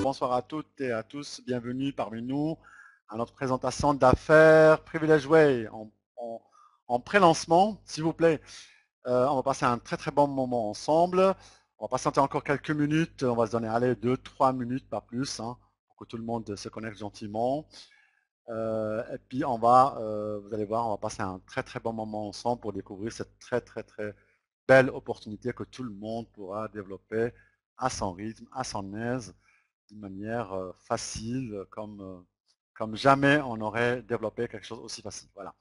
Bonsoir à toutes et à tous, bienvenue parmi nous à notre présentation d'affaires Privilege Way en pré-lancement, s'il vous plaît. On va passer un très bon moment ensemble. On va patienter encore quelques minutes, on va se donner allez 2-3 minutes, pas plus, hein, pour que tout le monde se connecte gentiment. Et puis vous allez voir, on va passer un très bon moment ensemble pour découvrir cette très belle opportunité que tout le monde pourra développer à son rythme, à son aise, d'une manière facile, comme jamais on aurait développé quelque chose aussi facile. Voilà.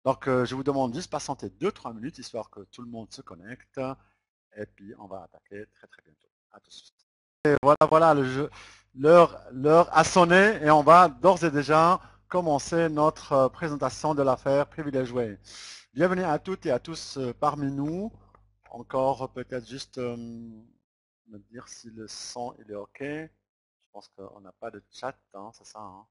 Donc je vous demande juste de patienter 2-3 minutes, histoire que tout le monde se connecte. Et puis on va attaquer très bientôt. À tout de suite. Et voilà, l'heure a sonné et on va d'ores et déjà commencer notre présentation de l'affaire Privilege Way. Bienvenue à toutes et à tous parmi nous. Encore peut-être juste me dire si le son il est OK. Je pense qu'on n'a pas de chat, hein, c'est ça, hein.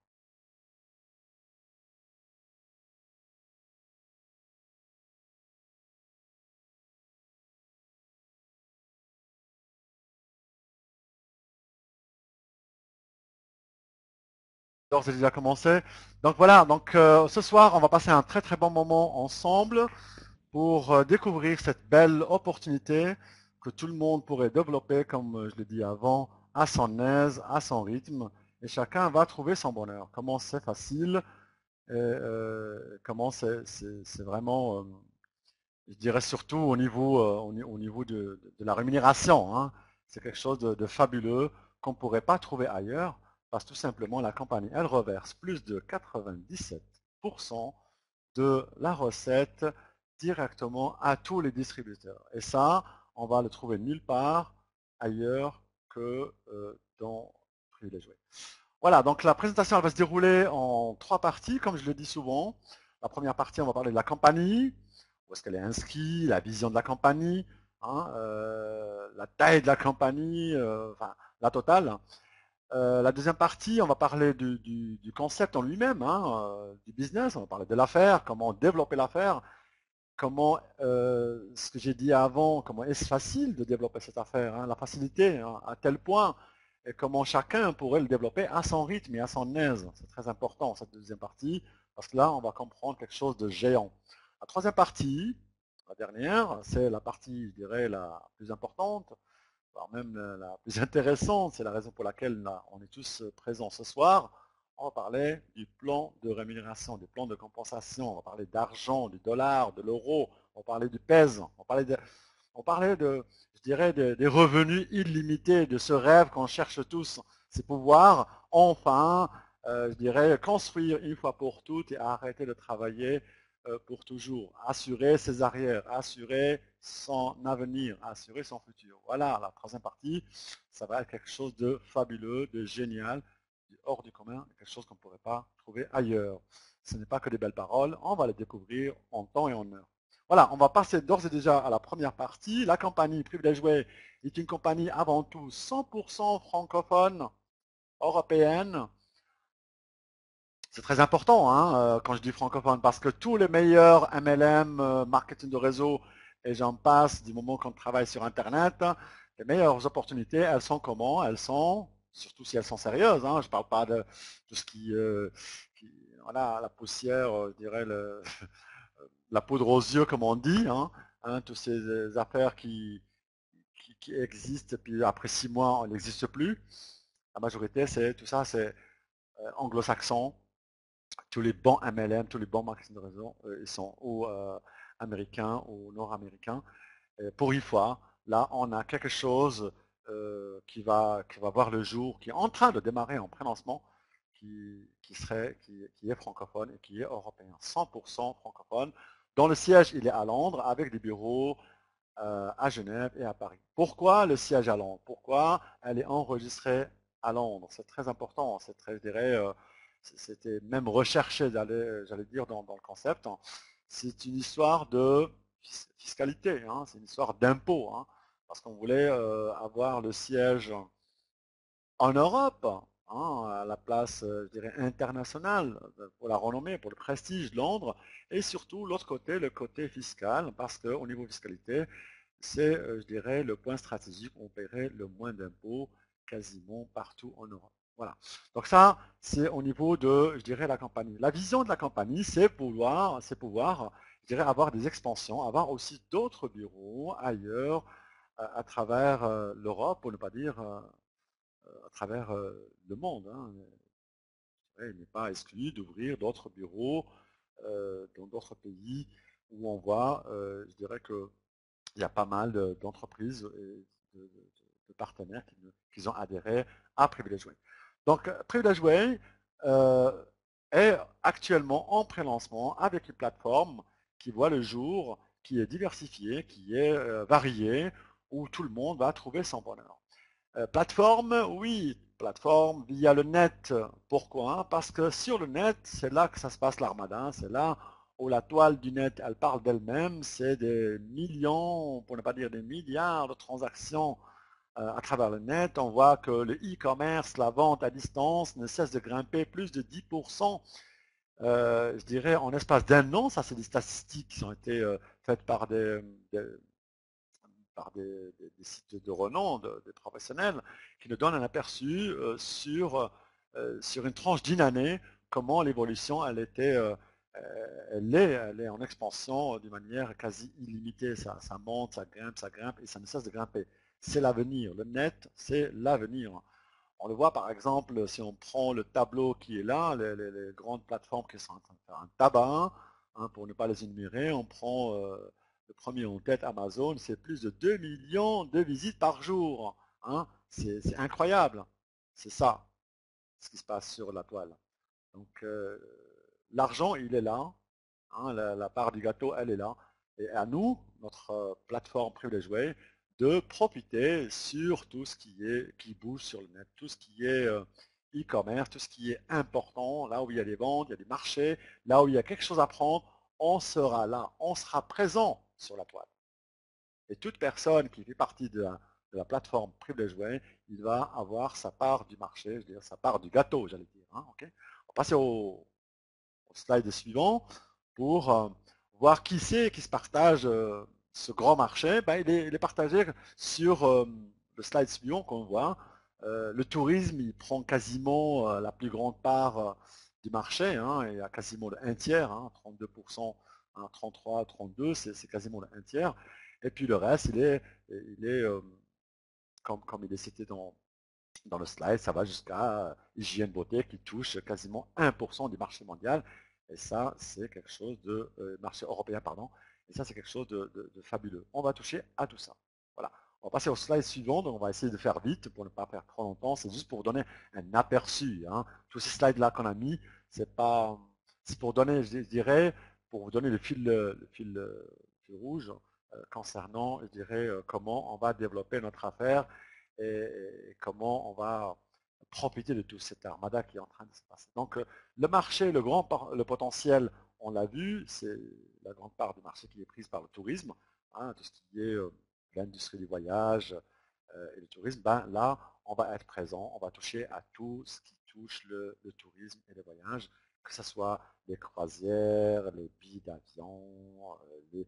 Alors, c'est déjà commencé. Donc voilà, ce soir, on va passer un très bon moment ensemble pour découvrir cette belle opportunité que tout le monde pourrait développer, comme je l'ai dit avant, à son aise, à son rythme, et chacun va trouver son bonheur. Comment c'est facile, et comment c'est vraiment, je dirais surtout au niveau de la rémunération, hein. C'est quelque chose de fabuleux qu'on ne pourrait pas trouver ailleurs, parce que tout simplement la compagnie, elle reverse plus de 97% de la recette directement à tous les distributeurs. Et ça, on va le trouver nulle part ailleurs que dans Privilege Way. Voilà, donc la présentation elle va se dérouler en 3 parties, comme je le dis souvent. La première partie, on va parler de la compagnie, où est-ce qu'elle est inscrite, la vision de la compagnie, hein, la taille de la compagnie, enfin la totale. La deuxième partie, on va parler du concept en lui-même, hein, du business, on va parler de l'affaire, comment développer l'affaire, comment, ce que j'ai dit avant, comment est-ce facile de développer cette affaire, hein, la facilité, hein, à tel point, et comment chacun pourrait le développer à son rythme et à son aise. C'est très important cette deuxième partie, parce que là, on va comprendre quelque chose de géant. La troisième partie, la dernière, c'est la partie, je dirais, la plus importante, voire même la plus intéressante, c'est la raison pour laquelle on est tous présents ce soir. On va parler du plan de rémunération, du plan de compensation, on va parler d'argent, du dollar, de l'euro, on va parler du pèse, on parlait de, je dirais, des revenus illimités, de ce rêve qu'on cherche tous, c'est pouvoir enfin, je dirais, construire une fois pour toutes et arrêter de travailler pour toujours. Assurer ses arrières, assurer son avenir, assurer son futur. Voilà, la troisième partie, ça va être quelque chose de fabuleux, de génial, hors du commun, quelque chose qu'on ne pourrait pas trouver ailleurs. Ce n'est pas que des belles paroles, on va les découvrir en temps et en heure. Voilà, on va passer d'ores et déjà à la première partie. La compagnie Privilege Way est une compagnie avant tout 100% francophone, européenne. C'est très important, hein, quand je dis francophone, parce que tous les meilleurs MLM, marketing de réseau, et j'en passe, du moment qu'on travaille sur Internet, les meilleures opportunités, elles sont comment? Elles sont, surtout si elles sont sérieuses, hein, je ne parle pas de tout ce voilà, la poussière, je dirais, la poudre aux yeux, comme on dit, hein, toutes ces affaires qui existent, et puis après 6 mois, on n'existe plus. La majorité, c'est tout ça, c'est anglo-saxon. Tous les bons MLM, tous les bons marketing de réseau, ils sont ou américains ou nord-américains. Pour une fois, là, on a quelque chose qui va voir le jour, qui est en train de démarrer en pré-lancement, qui est francophone et qui est européen, 100% francophone, dont le siège il est à Londres, avec des bureaux à Genève et à Paris. Pourquoi le siège à Londres? Pourquoi elle est enregistrée à Londres? C'est très important, c'est très, je dirais, c'était même recherché, j'allais dire, dans le concept. C'est une histoire de fiscalité, hein, c'est une histoire d'impôt, hein, parce qu'on voulait avoir le siège en Europe, hein, à la place, je dirais, internationale, pour la renommée, pour le prestige de Londres, et surtout l'autre côté, le côté fiscal, parce qu'au niveau fiscalité, c'est, je dirais, le point stratégique où on paierait le moins d'impôts quasiment partout en Europe. Voilà. Donc ça, c'est au niveau de, je dirais, la compagnie. La vision de la compagnie, c'est pouvoir, je dirais, avoir des expansions, avoir aussi d'autres bureaux ailleurs, à travers l'Europe, pour ne pas dire à travers le monde. Hein. Il n'est pas exclu d'ouvrir d'autres bureaux dans d'autres pays où on voit, je dirais qu'il y a pas mal d'entreprises et de partenaires qui ont adhéré à Privilege Way. Donc, Privilege Way est actuellement en pré-lancement avec une plateforme qui voit le jour, qui est diversifiée, qui est variée, où tout le monde va trouver son bonheur. Plateforme, oui, plateforme via le net. Pourquoi? Parce que sur le net, c'est là que ça se passe l'armada, c'est là où la toile du net, elle parle d'elle-même, c'est des millions, pour ne pas dire des milliards de transactions à travers le net. On voit que le e-commerce, la vente à distance, ne cesse de grimper plus de 10%, je dirais, en espace d'un an. Ça, c'est des statistiques qui ont été faites par des sites de renom, des professionnels, qui nous donnent un aperçu sur une tranche d'une année, comment l'évolution, elle est en expansion d'une manière quasi illimitée. Ça monte, ça grimpe, et ça ne cesse de grimper. C'est l'avenir. Le net, c'est l'avenir. On le voit par exemple, si on prend le tableau qui est là, les grandes plateformes qui sont en train de faire un tabac, hein, pour ne pas les énumérer, on prend le premier en tête, Amazon, c'est plus de 2 millions de visites par jour. Hein. C'est incroyable. C'est ça, ce qui se passe sur la toile. Donc l'argent, il est là. Hein, la part du gâteau, elle est là. Et à nous, notre plateforme Privilege Way, de profiter sur tout ce qui bouge sur le net, tout ce qui est e-commerce, tout ce qui est important, là où il y a des ventes, il y a des marchés, là où il y a quelque chose à prendre, on sera là, on sera présent sur la toile. Et toute personne qui fait partie de la plateforme Privilege Way, il va avoir sa part du marché, je veux dire sa part du gâteau, j'allais dire. Hein, okay. On va passer au slide suivant pour voir qui c'est qui se partage ce grand marché. Ben, il est partagé sur le slide suivant qu'on voit. Le tourisme, il prend quasiment la plus grande part du marché. Hein, il y a quasiment le 1 tiers, hein, 32%, hein, 33, 32, c'est quasiment le 1 tiers. Et puis le reste, il est comme il est cité dans le slide, ça va jusqu'à hygiène beauté qui touche quasiment 1% du marché mondial. Et ça, c'est quelque chose de marché européen, pardon. Et ça, c'est quelque chose de fabuleux. On va toucher à tout ça. Voilà. On va passer au slide suivant. Donc, on va essayer de faire vite pour ne pas perdre trop longtemps. C'est juste pour vous donner un aperçu. Hein. Tous ces slides-là qu'on a mis, c'est pour donner, je dirais, pour vous donner le fil rouge concernant, je dirais, comment on va développer notre affaire et comment on va profiter de tout cette armada qui est en train de se passer. Donc le marché, le potentiel, on l'a vu, c'est la grande part du marché qui est prise par le tourisme, hein, tout ce qui est l'industrie du voyage et le tourisme. Ben, là, on va être présent, on va toucher à tout ce qui touche le tourisme et les voyages, que ce soit les croisières, les billets d'avion, les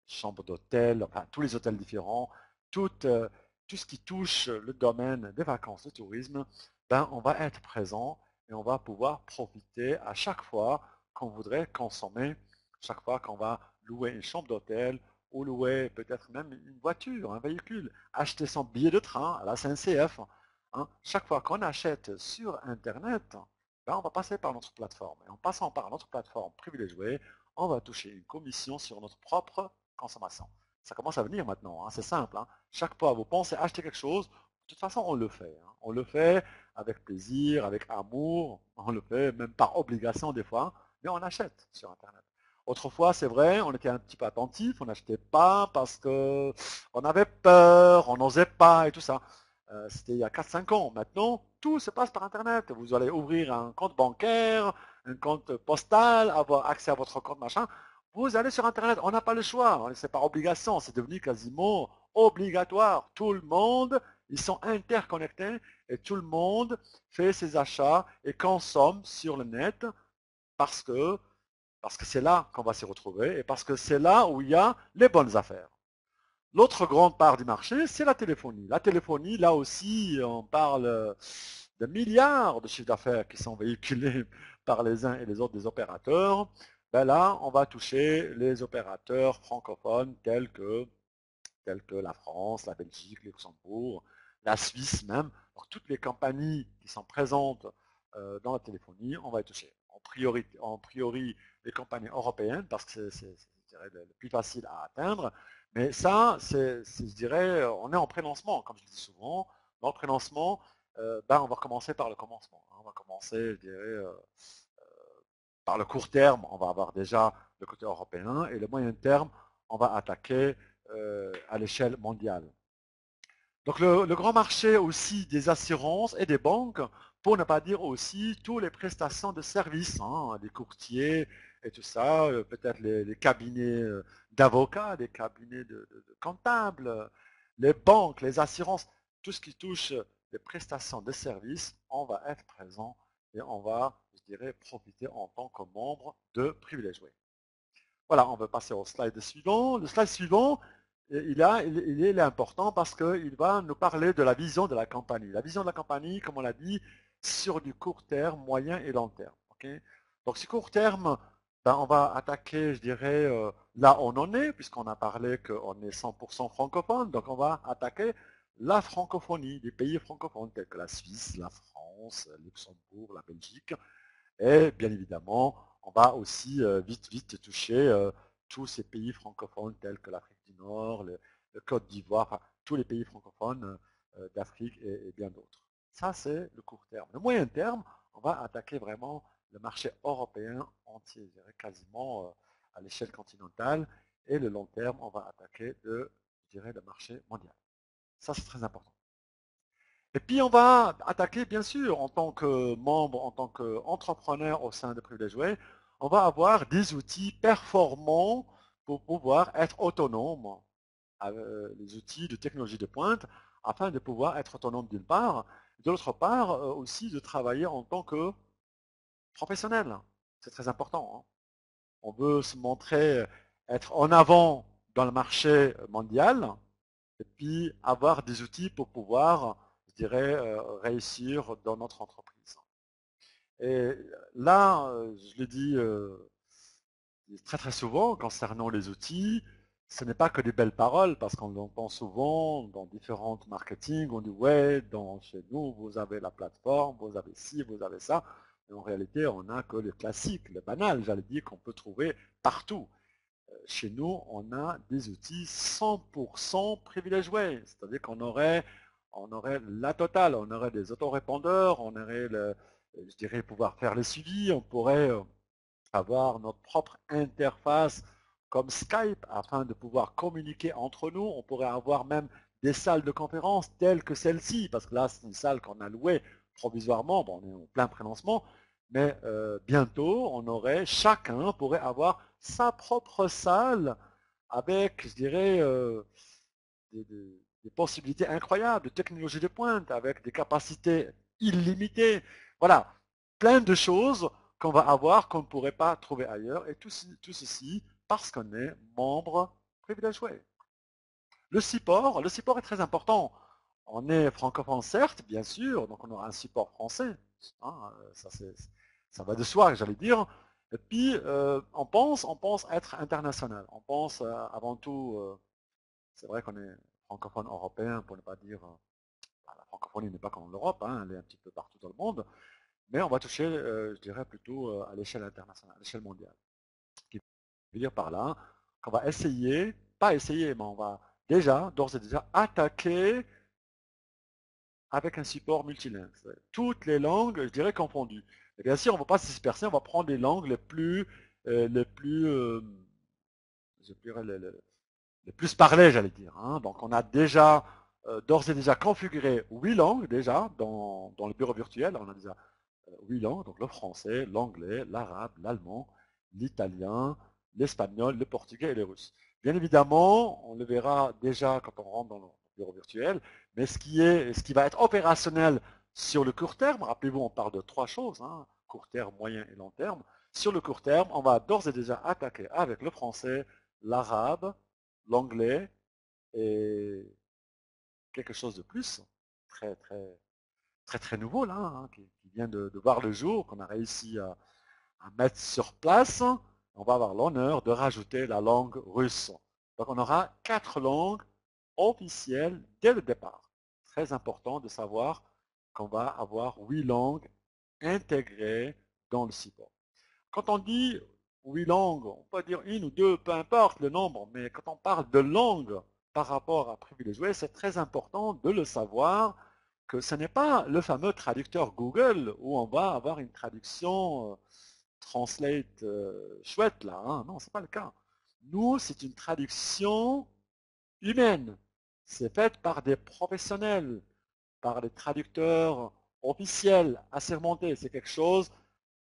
chambres d'hôtel, enfin tous les hôtels différents, tout, tout ce qui touche le domaine des vacances, du tourisme, ben, on va être présent et on va pouvoir profiter à chaque fois qu'on voudrait consommer, chaque fois qu'on va louer une chambre d'hôtel ou louer peut-être même une voiture, un véhicule, acheter son billet de train à la SNCF. Hein. Chaque fois qu'on achète sur Internet, ben, on va passer par notre plateforme. Et en passant par notre plateforme privilégiée, on va toucher une commission sur notre propre consommation. Ça commence à venir maintenant, hein, c'est simple. Hein. Chaque fois que vous pensez acheter quelque chose, de toute façon, on le fait. Hein. On le fait avec plaisir, avec amour, on le fait même par obligation des fois, mais on achète sur Internet. Autrefois, c'est vrai, on était un petit peu attentif, on n'achetait pas parce qu'on avait peur, on n'osait pas et tout ça. C'était il y a 4-5 ans. Maintenant, tout se passe par Internet. Vous allez ouvrir un compte bancaire, un compte postal, avoir accès à votre compte machin. Vous allez sur Internet, on n'a pas le choix, c'est par obligation, c'est devenu quasiment obligatoire. Tout le monde, ils sont interconnectés et tout le monde fait ses achats et consomme sur le net parce que parce que c'est là qu'on va s'y retrouver et parce que c'est là où il y a les bonnes affaires. L'autre grande part du marché, c'est la téléphonie. La téléphonie, là aussi, on parle de milliards de chiffres d'affaires qui sont véhiculés par les uns et les autres des opérateurs. Ben là, on va toucher les opérateurs francophones tels que la France, la Belgique, le Luxembourg, la Suisse même. Donc, toutes les compagnies qui sont présentes dans la téléphonie, on va y toucher. En priori, les compagnies européennes, parce que c'est je dirais, le plus facile à atteindre. Mais ça, je dirais, on est en prélancement, comme je le dis souvent. Dans le prélancement, on va commencer par le commencement. On va commencer, je dirais, par le court terme, on va avoir déjà le côté européen, et le moyen terme, on va attaquer à l'échelle mondiale. Donc le grand marché aussi des assurances et des banques, pour ne pas dire aussi toutes les prestations de services, hein, des courtiers et tout ça, peut-être les cabinets d'avocats, des cabinets de comptables, les banques, les assurances, tout ce qui touche les prestations de services, on va être présent et on va, je dirais, profiter en tant que membre de privilégiés. Voilà, on va passer au slide suivant. Le slide suivant, il est important parce qu'il va nous parler de la vision de la compagnie. La vision de la compagnie, comme on l'a dit, sur du court terme, moyen et long terme. Okay. Donc, sur court terme, on va attaquer, je dirais, là où on en est, puisqu'on a parlé qu'on est 100% francophone. Donc, on va attaquer la francophonie, des pays francophones tels que la Suisse, la France, le Luxembourg, la Belgique. Et bien évidemment, on va aussi vite toucher tous ces pays francophones tels que l'Afrique du Nord, le Côte d'Ivoire, enfin, tous les pays francophones d'Afrique et bien d'autres. Ça, c'est le court terme. Le moyen terme, on va attaquer vraiment le marché européen entier, je dirais quasiment à l'échelle continentale. Et le long terme, on va attaquer je dirais, le marché mondial. Ça, c'est très important. Et puis on va attaquer, bien sûr, en tant que membre, en tant qu'entrepreneur au sein de Privilégiés, on va avoir des outils performants pour pouvoir être autonome, les outils de technologie de pointe, afin de pouvoir être autonome d'une part, de l'autre part aussi de travailler en tant que professionnel. C'est très important. Hein. On veut se montrer, être en avant dans le marché mondial, et puis avoir des outils pour pouvoir, je dirais, réussir dans notre entreprise. Et là, je le dis très très souvent concernant les outils, ce n'est pas que des belles paroles, parce qu'on l'entend souvent dans différentes marketing, on dit ouais, chez nous, vous avez la plateforme, vous avez ci, vous avez ça. Mais en réalité, on n'a que le classique, le banal, j'allais dire, qu'on peut trouver partout. Chez nous, on a des outils 100% privilégiés. C'est-à-dire qu'on aurait la totale. On aurait des autorépondeurs, on aurait, je dirais, pouvoir faire les suivis. On pourrait avoir notre propre interface comme Skype afin de pouvoir communiquer entre nous. On pourrait avoir même des salles de conférence telles que celle-ci, parce que là, c'est une salle qu'on a louée provisoirement. Bon, on est en plein prélancement, mais bientôt, chacun pourrait avoir sa propre salle avec, je dirais, des possibilités incroyables, de technologies de pointe, avec des capacités illimitées. Voilà, plein de choses qu'on va avoir qu'on ne pourrait pas trouver ailleurs, et tout ceci parce qu'on est membre privilégié. Le support est très important. On est francophone certes, bien sûr, donc on aura un support français. Hein, ça va de soi, j'allais dire. Et puis, on pense être international. On pense avant tout, c'est vrai qu'on est francophone européen, pour ne pas dire, la francophonie n'est pas qu'en Europe, hein, elle est un petit peu partout dans le monde, mais on va toucher, je dirais, plutôt à l'échelle internationale, à l'échelle mondiale. Ce qui veut dire par là qu'on va essayer, pas essayer, mais on va déjà, d'ores et déjà, attaquer avec un support multilingue. Toutes les langues, je dirais, confondues. Et bien sûr, on ne va pas se disperser, on va prendre les langues les plus, je dirais, les plus parlées, j'allais dire. Hein. Donc, on a déjà, d'ores et déjà configuré 8 langues, déjà, dans le bureau virtuel. On a déjà 8 langues, donc le français, l'anglais, l'arabe, l'allemand, l'italien, l'espagnol, le portugais et le russe. Bien évidemment, on le verra déjà quand on rentre dans le bureau virtuel, mais ce qui va être opérationnel sur le court terme, rappelez-vous, on parle de 3 choses, hein, court terme, moyen et long terme. Sur le court terme, on va d'ores et déjà attaquer avec le français, l'arabe, l'anglais Et quelque chose de plus, très très nouveau là, hein, qui vient de voir le jour, qu'on a réussi à mettre sur place. On va avoir l'honneur de rajouter la langue russe. Donc on aura 4 langues officielles dès le départ. Très important de savoir qu'on va avoir 8 langues intégrées dans le support. Quand on dit 8 langues, on peut dire une ou deux, peu importe le nombre, mais quand on parle de langue par rapport à privilégier, c'est très important de le savoir que ce n'est pas le fameux traducteur Google où on va avoir une traduction translate chouette là, hein. Non, c'est pas le cas. Nous, c'est une traduction humaine. C'est fait par des professionnels, par des traducteurs officiels, assermentés. C'est quelque chose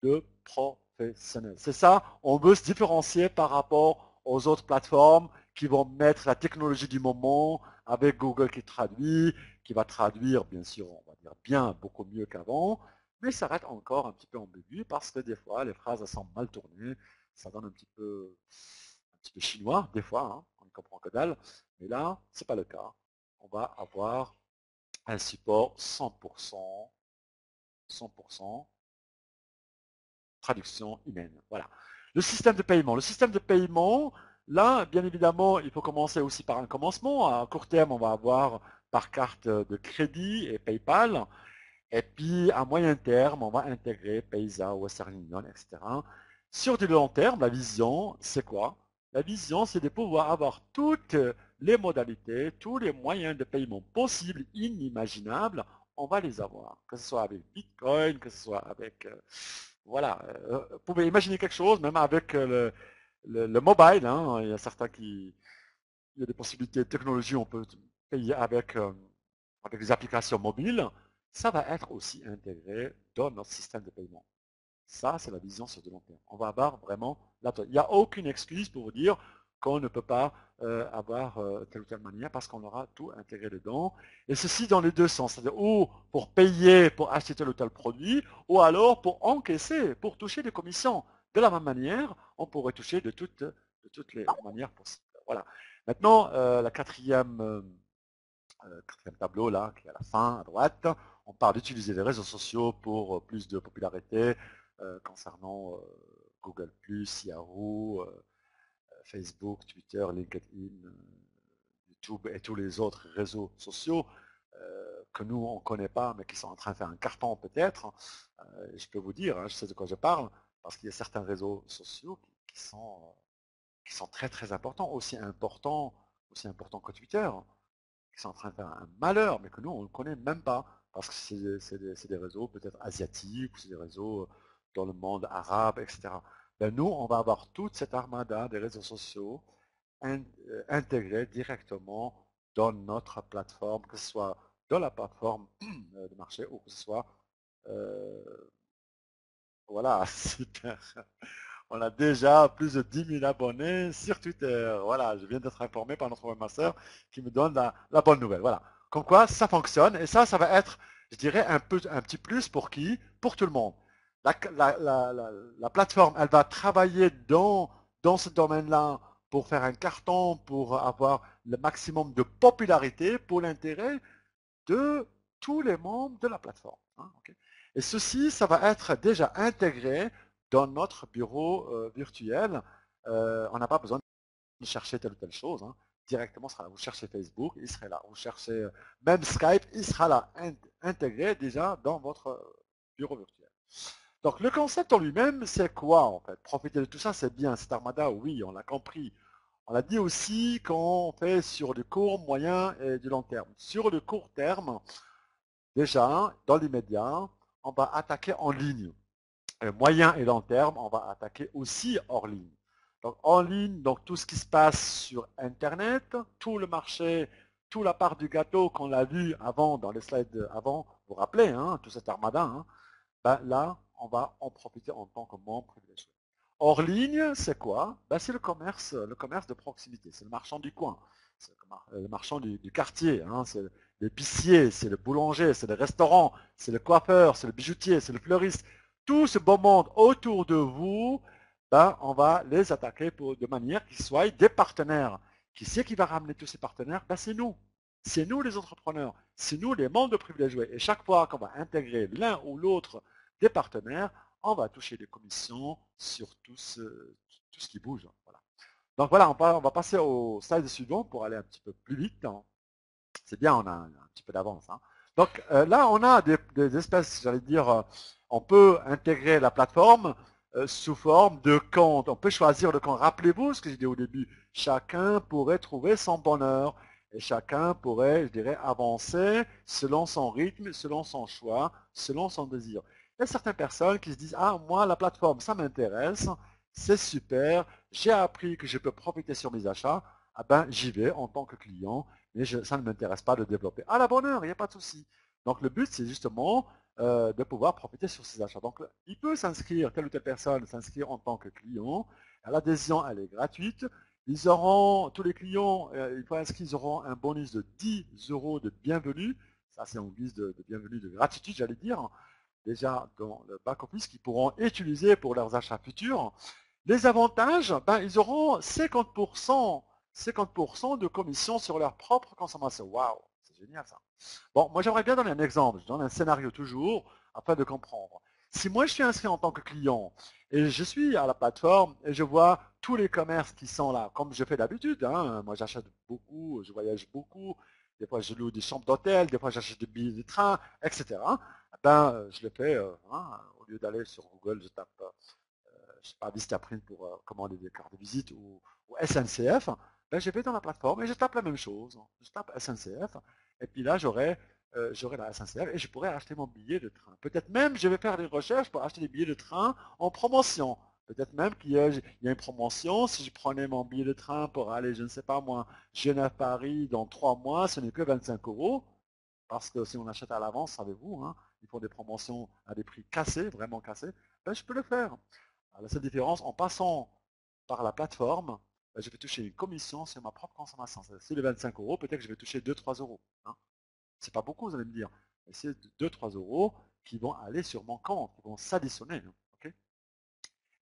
de professionnel. C'est ça, on veut se différencier par rapport aux autres plateformes qui vont mettre la technologie du moment avec Google qui traduit, qui va traduire, bien sûr, on va dire bien, beaucoup mieux qu'avant, mais ça reste encore un petit peu ambigu parce que des fois, les phrases elles sont mal tournées, ça donne un petit peu chinois, des fois, hein, on ne comprend que dalle, mais là, c'est pas le cas. On va avoir un support 100%, 100% traduction humaine. Voilà. Le système de paiement. Le système de paiement, là, bien évidemment, il faut commencer aussi par un commencement. À court terme, on va avoir par carte de crédit et PayPal. Et puis, à moyen terme, on va intégrer Paysa, Western Union, etc. Sur du long terme, la vision, c'est quoi? La vision, c'est de pouvoir avoir toutes les modalités, tous les moyens de paiement possibles, inimaginables, on va les avoir. Que ce soit avec Bitcoin, que ce soit avec voilà, vous pouvez imaginer quelque chose, même avec le mobile, hein, il y a certains qui, il y a des possibilités de technologie, on peut payer avec des applications mobiles, ça va être aussi intégré dans notre système de paiement. Ça, c'est la vision sur du long terme. On va avoir vraiment il n'y a aucune excuse pour vous dire qu'on ne peut pas avoir telle ou telle manière parce qu'on aura tout intégré dedans. Et ceci dans les deux sens, c'est-à-dire ou pour payer pour acheter tel ou tel produit, ou alors pour encaisser, pour toucher des commissions. De la même manière, on pourrait toucher de toutes les manières possibles. Voilà. Maintenant, la quatrième tableau là, qui est à la fin, à droite, on parle d'utiliser les réseaux sociaux pour plus de popularité concernant Google+, Yahoo, Facebook, Twitter, LinkedIn, YouTube et tous les autres réseaux sociaux que nous on ne connaît pas mais qui sont en train de faire un carton peut-être. Je peux vous dire, hein, je sais de quoi je parle, parce qu'il y a certains réseaux sociaux qui sont très très importants, aussi importants que Twitter, qui sont en train de faire un malheur, mais que nous, on ne connaît même pas, parce que c'est des réseaux peut-être asiatiques, ou c'est des réseaux dans le monde arabe, etc. Ben, nous, on va avoir toute cette armada des réseaux sociaux intégrés directement dans notre plateforme, que ce soit dans la plateforme de marché ou que ce soit... voilà, super. On a déjà plus de 10 000 abonnés sur Twitter. Voilà, je viens d'être informé par notre webmaster qui me donne la bonne nouvelle. Voilà. Comme quoi, ça fonctionne. Et ça va être, je dirais, un petit plus pour qui? Pour tout le monde. La plateforme, elle va travailler dans ce domaine-là pour faire un carton, pour avoir le maximum de popularité pour l'intérêt de tous les membres de la plateforme, hein, okay. Et ceci, ça va être déjà intégré dans notre bureau virtuel. On n'a pas besoin de chercher telle ou telle chose, hein. Directement, sera là. Vous cherchez Facebook, il serait là. Vous cherchez même Skype, il sera là, intégré déjà dans votre bureau virtuel. Donc le concept en lui-même, c'est quoi en fait? Profiter de tout ça, c'est bien. Cette armada, oui, on l'a compris. On l'a dit aussi qu'on fait sur du court, moyen et du long terme. Sur le court terme, déjà, dans l'immédiat, on va attaquer en ligne. Moyen et long terme, on va attaquer aussi hors ligne. Donc en ligne, donc tout ce qui se passe sur Internet, tout le marché, toute la part du gâteau qu'on a vu avant dans les slides avant, vous vous rappelez, hein, tout cet armada, hein, ben là, on va en profiter en tant que membre privilégié. Hors ligne, c'est quoi? Ben, c'est le commerce de proximité, c'est le marchand du coin, c'est le marchand du quartier, hein, c'est l'épicier, c'est le boulanger, c'est le restaurant, c'est le coiffeur, c'est le bijoutier, c'est le fleuriste. Tout ce beau monde autour de vous, ben, on va les attaquer de manière qu'ils soient des partenaires, Qui c'est qui va ramener tous ces partenaires? Ben, c'est nous. C'est nous les entrepreneurs. C'est nous les membres de privilégiés. Et chaque fois qu'on va intégrer l'un ou l'autre des partenaires, on va toucher des commissions sur tout ce qui bouge. Voilà. Donc voilà, on va passer au slide suivant pour aller un petit peu plus vite. C'est bien, on a un petit peu d'avance. Hein. Donc là, on a des espèces, j'allais dire, on peut intégrer la plateforme sous forme de compte. On peut choisir le compte. Rappelez-vous ce que j'ai dit au début. Chacun pourrait trouver son bonheur et chacun pourrait, je dirais, avancer selon son rythme, selon son choix, selon son désir. Il y a certaines personnes qui se disent, ah, moi, la plateforme, ça m'intéresse, c'est super, j'ai appris que je peux profiter sur mes achats, ah ben, j'y vais en tant que client, mais ça ne m'intéresse pas de développer. À la bonne heure, il n'y a pas de souci. Donc le but, c'est justement de pouvoir profiter sur ces achats. Donc il peut s'inscrire, telle ou telle personne s'inscrire en tant que client. L'adhésion, elle est gratuite. Ils auront, tous les clients, une fois inscrits, ils auront un bonus de 10 euros de bienvenue. Ça, c'est en guise de bienvenue, de gratitude, j'allais dire, déjà dans le back-office, qu'ils pourront utiliser pour leurs achats futurs. Les avantages, ben, ils auront 50% de commission sur leur propre consommation. Waouh, c'est génial ça. Bon, moi j'aimerais bien donner un exemple, je donne un scénario toujours afin de comprendre. Si moi je suis inscrit en tant que client et je suis à la plateforme et je vois tous les commerces qui sont là, comme je fais d'habitude, hein, moi j'achète beaucoup, je voyage beaucoup, des fois je loue des chambres d'hôtel, des fois j'achète des billets de train, etc. Ben, je le fais, hein, au lieu d'aller sur Google, je tape je sais pas, Vistaprint pour commander des cartes de visite ou SNCF, ben, je vais dans la plateforme et je tape la même chose. Je tape SNCF et puis là, j'aurai la SNCF et je pourrai acheter mon billet de train. Peut-être même, je vais faire des recherches pour acheter des billets de train en promotion. Peut-être même qu'il y a une promotion. Si je prenais mon billet de train pour aller, je ne sais pas moi, Genève-Paris dans 3 mois, ce n'est que 25 euros. Parce que si on achète à l'avance, savez-vous, hein, ils font des promotions à des prix cassés, vraiment cassés, ben, je peux le faire. La seule différence, en passant par la plateforme, ben, je vais toucher une commission sur ma propre consommation. C'est les 25 euros, peut-être que je vais toucher 2-3 euros. Hein. C'est pas beaucoup, vous allez me dire. Mais c'est 2-3 euros qui vont aller sur mon compte, qui vont s'additionner. Hein. Okay,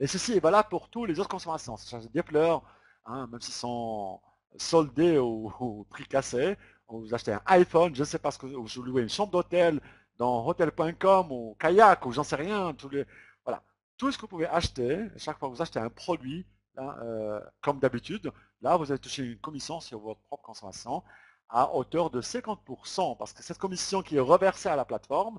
et ceci est valable pour tous les autres consommations. C'est des fleurs, hein, même s'ils sont soldés au prix cassé. Vous achetez un iPhone, je ne sais pas ce que vous louez une chambre d'hôtel dans hotel.com ou kayak ou j'en sais rien. Voilà. Tout ce que vous pouvez acheter, chaque fois que vous achetez un produit, là, comme d'habitude, là vous allez toucher une commission sur votre propre consommation à hauteur de 50%, parce que cette commission qui est reversée à la plateforme,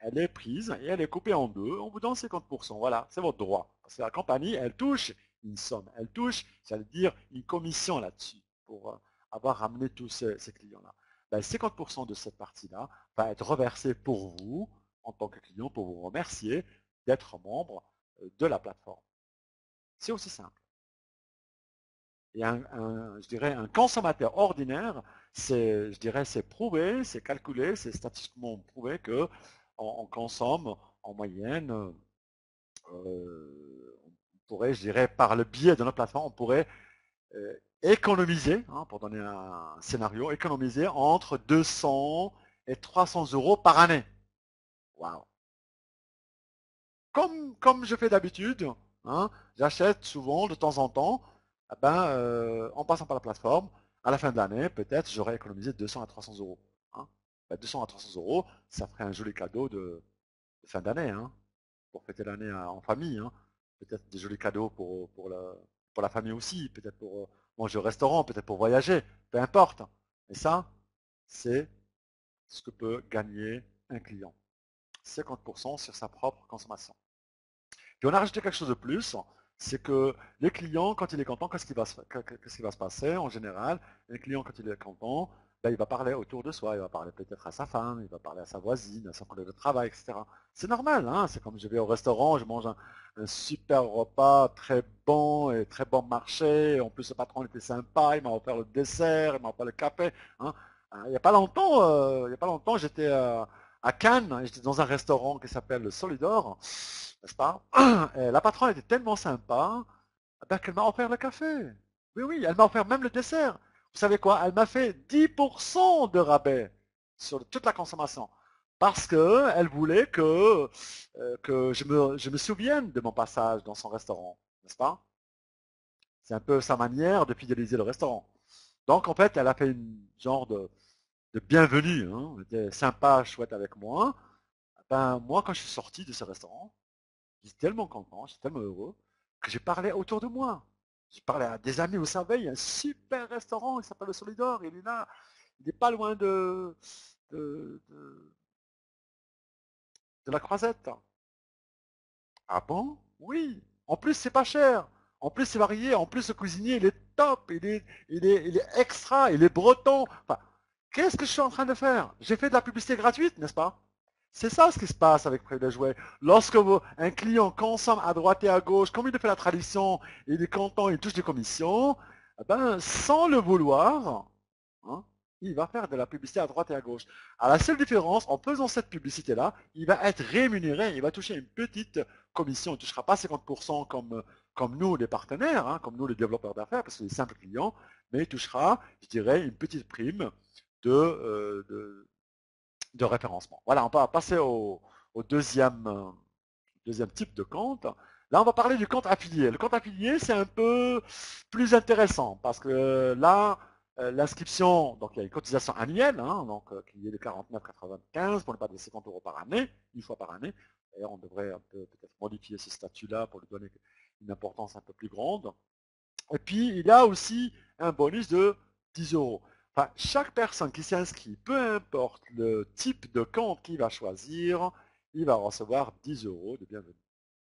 elle est prise et elle est coupée en deux, on vous donne 50%, voilà, c'est votre droit. Parce que la compagnie, elle touche une somme, elle touche, j'allais dire, une commission là-dessus, pour avoir ramené tous ces clients-là. Ben, 50% de cette partie-là va être reversée pour vous, en tant que client, pour vous remercier d'être membre de la plateforme. C'est aussi simple. Et je dirais un consommateur ordinaire, je dirais, c'est prouvé, c'est calculé, c'est statistiquement prouvé que on consomme en moyenne, on pourrait, je dirais, par le biais de notre plateforme, on pourrait économiser, hein, pour donner un scénario, économiser entre 200 et 300 euros par année. Waouh. Comme je fais d'habitude, hein, j'achète souvent de temps en temps, eh ben, en passant par la plateforme, à la fin de l'année, peut-être j'aurais économisé 200 à 300 euros. Hein. Ben, 200 à 300 euros, ça ferait un joli cadeau de fin d'année, hein, pour fêter l'année en famille. Hein. Peut-être des jolis cadeaux pour la famille aussi, peut-être pour manger au restaurant, peut-être pour voyager, peu importe. Et ça, c'est ce que peut gagner un client. 50% sur sa propre consommation. Puis on a rajouté quelque chose de plus, c'est que les clients, quand il est content, qu'est-ce qui va se passer en général? Les clients, quand il est content, ben, il va parler autour de soi, il va parler peut-être à sa femme, il va parler à sa voisine, à son collègue de travail, etc. C'est normal, hein, c'est comme je vais au restaurant, je mange un super repas très bon et très bon marché. En plus, le patron était sympa, il m'a offert le dessert, il m'a offert le café. Hein. Il n'y a pas longtemps, j'étais à Cannes, j'étais dans un restaurant qui s'appelle le Solidor, n'est-ce pas? Et la patronne était tellement sympa ben, qu'elle m'a offert le café. Oui, oui, elle m'a offert même le dessert. Vous savez quoi? Elle m'a fait 10% de rabais sur toute la consommation. Parce qu'elle voulait que je me souvienne de mon passage dans son restaurant, n'est-ce pas? C'est un peu sa manière de fidéliser le restaurant. Donc en fait, elle a fait une genre de bienvenue, hein. Elle était sympa, chouette avec moi. Ben, moi, quand je suis sorti de ce restaurant, j'étais tellement content, j'étais tellement heureux, que j'ai parlé autour de moi. J'ai parlé à des amis, vous savez, il y a un super restaurant, il s'appelle le Solidor, il est là, il n'est pas loin de, de- de la Croisette. Ah bon? Oui. En plus, c'est pas cher. En plus, c'est varié. En plus, le cuisinier, il est top. Il est extra. Il est breton. Enfin, qu'est-ce que je suis en train de faire? J'ai fait de la publicité gratuite, n'est-ce pas? C'est ça ce qui se passe avec Privilège Jouet. Lorsque un client consomme à droite et à gauche, comme il le fait la tradition, il est content, il touche des commissions, eh ben, sans le vouloir, hein, il va faire de la publicité à droite et à gauche. À la seule différence, en faisant cette publicité-là, il va être rémunéré, il va toucher une petite commission. Il ne touchera pas 50% comme nous, les partenaires, hein, comme nous, les développeurs d'affaires, parce que c'est des simples clients, mais il touchera, je dirais, une petite prime de référencement. Voilà, on va passer au deuxième type de compte. Là, on va parler du compte affilié. Le compte affilié, c'est un peu plus intéressant parce que là, l'inscription, donc il y a une cotisation annuelle, hein, donc, qui est de 49,95 pour ne pas de 50 euros par année, une fois par année. D'ailleurs, on devrait un peu peut-être modifier ce statut-là pour lui donner une importance un peu plus grande. Et puis, il y a aussi un bonus de 10 euros. Enfin, chaque personne qui s'inscrit, peu importe le type de compte qu'il va choisir, il va recevoir 10 euros de bienvenue.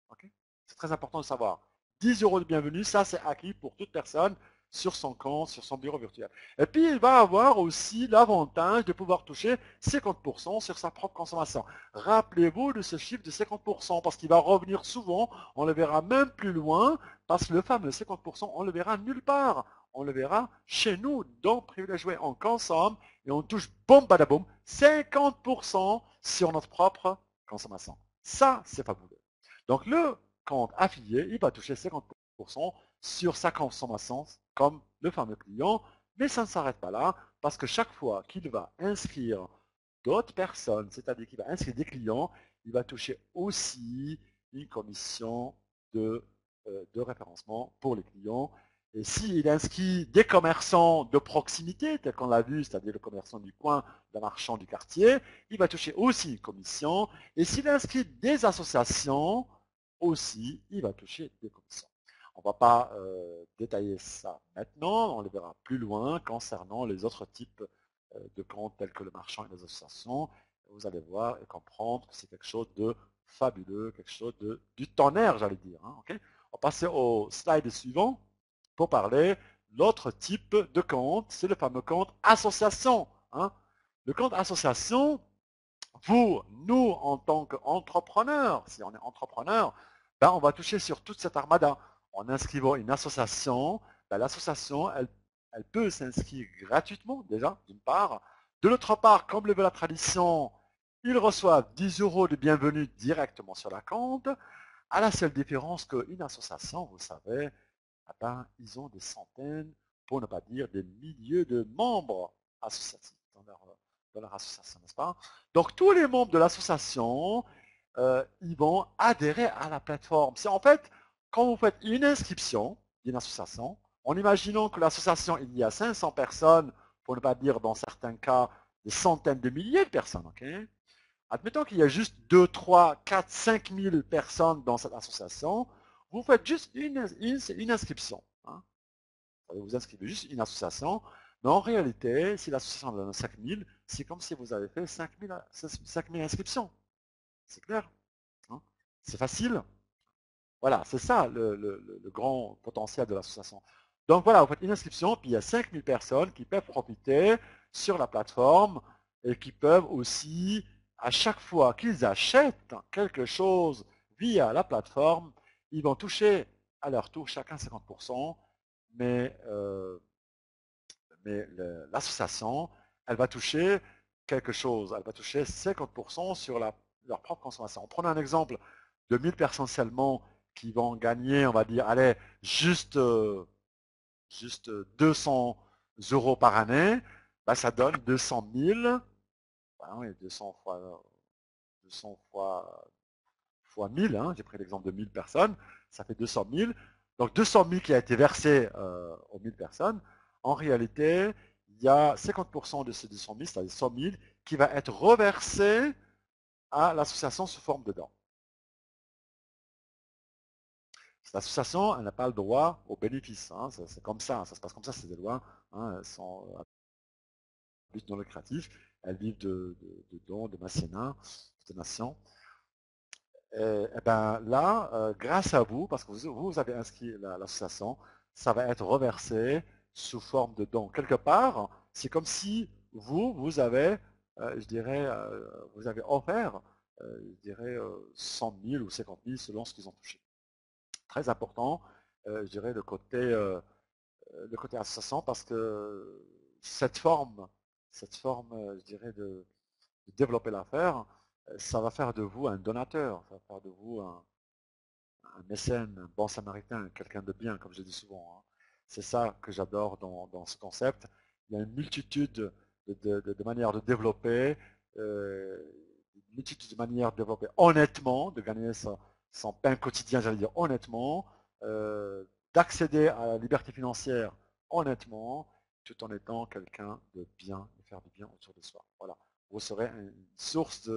Ok. C'est très important de savoir. 10 euros de bienvenue, ça c'est acquis pour toute personne sur son compte, sur son bureau virtuel. Et puis il va avoir aussi l'avantage de pouvoir toucher 50% sur sa propre consommation. Rappelez-vous de ce chiffre de 50% parce qu'il va revenir souvent, on le verra même plus loin, parce que le fameux 50%, on le verra nulle part. On le verra chez nous, dans Privilège Jouet, on consomme et on touche, boum, badaboum, 50% sur notre propre consommation. Ça, c'est fabuleux. Donc le compte affilié, il va toucher 50% sur sa consommation comme le fameux client, mais ça ne s'arrête pas là, parce que chaque fois qu'il va inscrire d'autres personnes, c'est-à-dire qu'il va inscrire des clients, il va toucher aussi une commission de référencement pour les clients. Et s'il inscrit des commerçants de proximité, tel qu'on l'a vu, c'est-à-dire le commerçant du coin, le marchand du quartier, il va toucher aussi une commission. Et s'il inscrit des associations, aussi, il va toucher des commissions. On ne va pas détailler ça maintenant, on le verra plus loin concernant les autres types de comptes tels que le marchand et les associations. Vous allez voir et comprendre que c'est quelque chose de fabuleux, quelque chose du tonnerre, j'allais dire. Hein, okay. On va passer au slide suivant pour parler de l'autre type de compte, c'est le fameux compte association. Hein. Le compte association, nous, en tant qu'entrepreneurs, si on est entrepreneur, ben, on va toucher sur toute cette armada. En inscrivant une association, ben, l'association, elle peut s'inscrire gratuitement, déjà, d'une part. De l'autre part, comme le veut la tradition, ils reçoivent 10 euros de bienvenue directement sur la compte, à la seule différence qu'une association, vous savez, eh ben, ils ont des centaines, pour ne pas dire des milliers de membres associatifs dans leur association, n'est-ce pas? Donc tous les membres de l'association, ils vont adhérer à la plateforme. C'est en fait, quand vous faites une inscription d'une association, en imaginant que l'association, il y a 500 personnes, pour ne pas dire dans certains cas des centaines de milliers de personnes, ok? Admettons qu'il y a juste 2, 3, 4, 5 000 personnes dans cette association, vous faites juste une inscription. Hein. Vous inscrivez juste une association, mais en réalité, si l'association en a 5 000, c'est comme si vous avez fait 5 000 inscriptions. C'est clair? Hein. C'est facile. Voilà, c'est ça le grand potentiel de l'association. Donc voilà, vous faites une inscription, puis il y a 5 000 personnes qui peuvent profiter sur la plateforme et qui peuvent aussi, à chaque fois qu'ils achètent quelque chose via la plateforme, ils vont toucher à leur tour chacun 50%, mais, l'association, elle va toucher quelque chose, elle va toucher 50% sur leur propre consommation. Prenons un exemple de 1000 personnes seulement qui vont gagner, on va dire, allez, juste 200 euros par année, bah, ça donne 200 000, bah oui, 200 fois 1000, hein, j'ai pris l'exemple de 1000 personnes, ça fait 200 000. Donc 200 000 qui a été versé aux 1000 personnes, En réalité, il y a 50% de ces 200 000, c'est-à-dire 100 000, qui va être reversé à l'association sous forme de dons. Cette association, elle n'a pas le droit aux bénéfices. Hein. C'est comme ça se passe comme ça, c'est des lois. Hein, elles sont à but non lucratif. Elles vivent de dons, de mécénat, de donations. Et ben là, grâce à vous, parce que vous avez inscrit l'association, ça va être reversé sous forme de dons. Quelque part, c'est comme si vous avez, je dirais, vous avez offert, je dirais, 100 000 ou 50 000 selon ce qu'ils ont touché. Très important, je dirais, le côté association, parce que cette forme, je dirais, de développer l'affaire, ça va faire de vous un donateur, ça va faire de vous un mécène, un bon samaritain, quelqu'un de bien, comme je dis souvent. Hein. C'est ça que j'adore dans ce concept. Il y a une multitude de manières de développer, une multitude de manières de développer honnêtement, de gagner son pain quotidien, j'allais dire honnêtement, d'accéder à la liberté financière honnêtement, tout en étant quelqu'un de bien, de faire du bien autour de soi. Voilà. Vous serez une source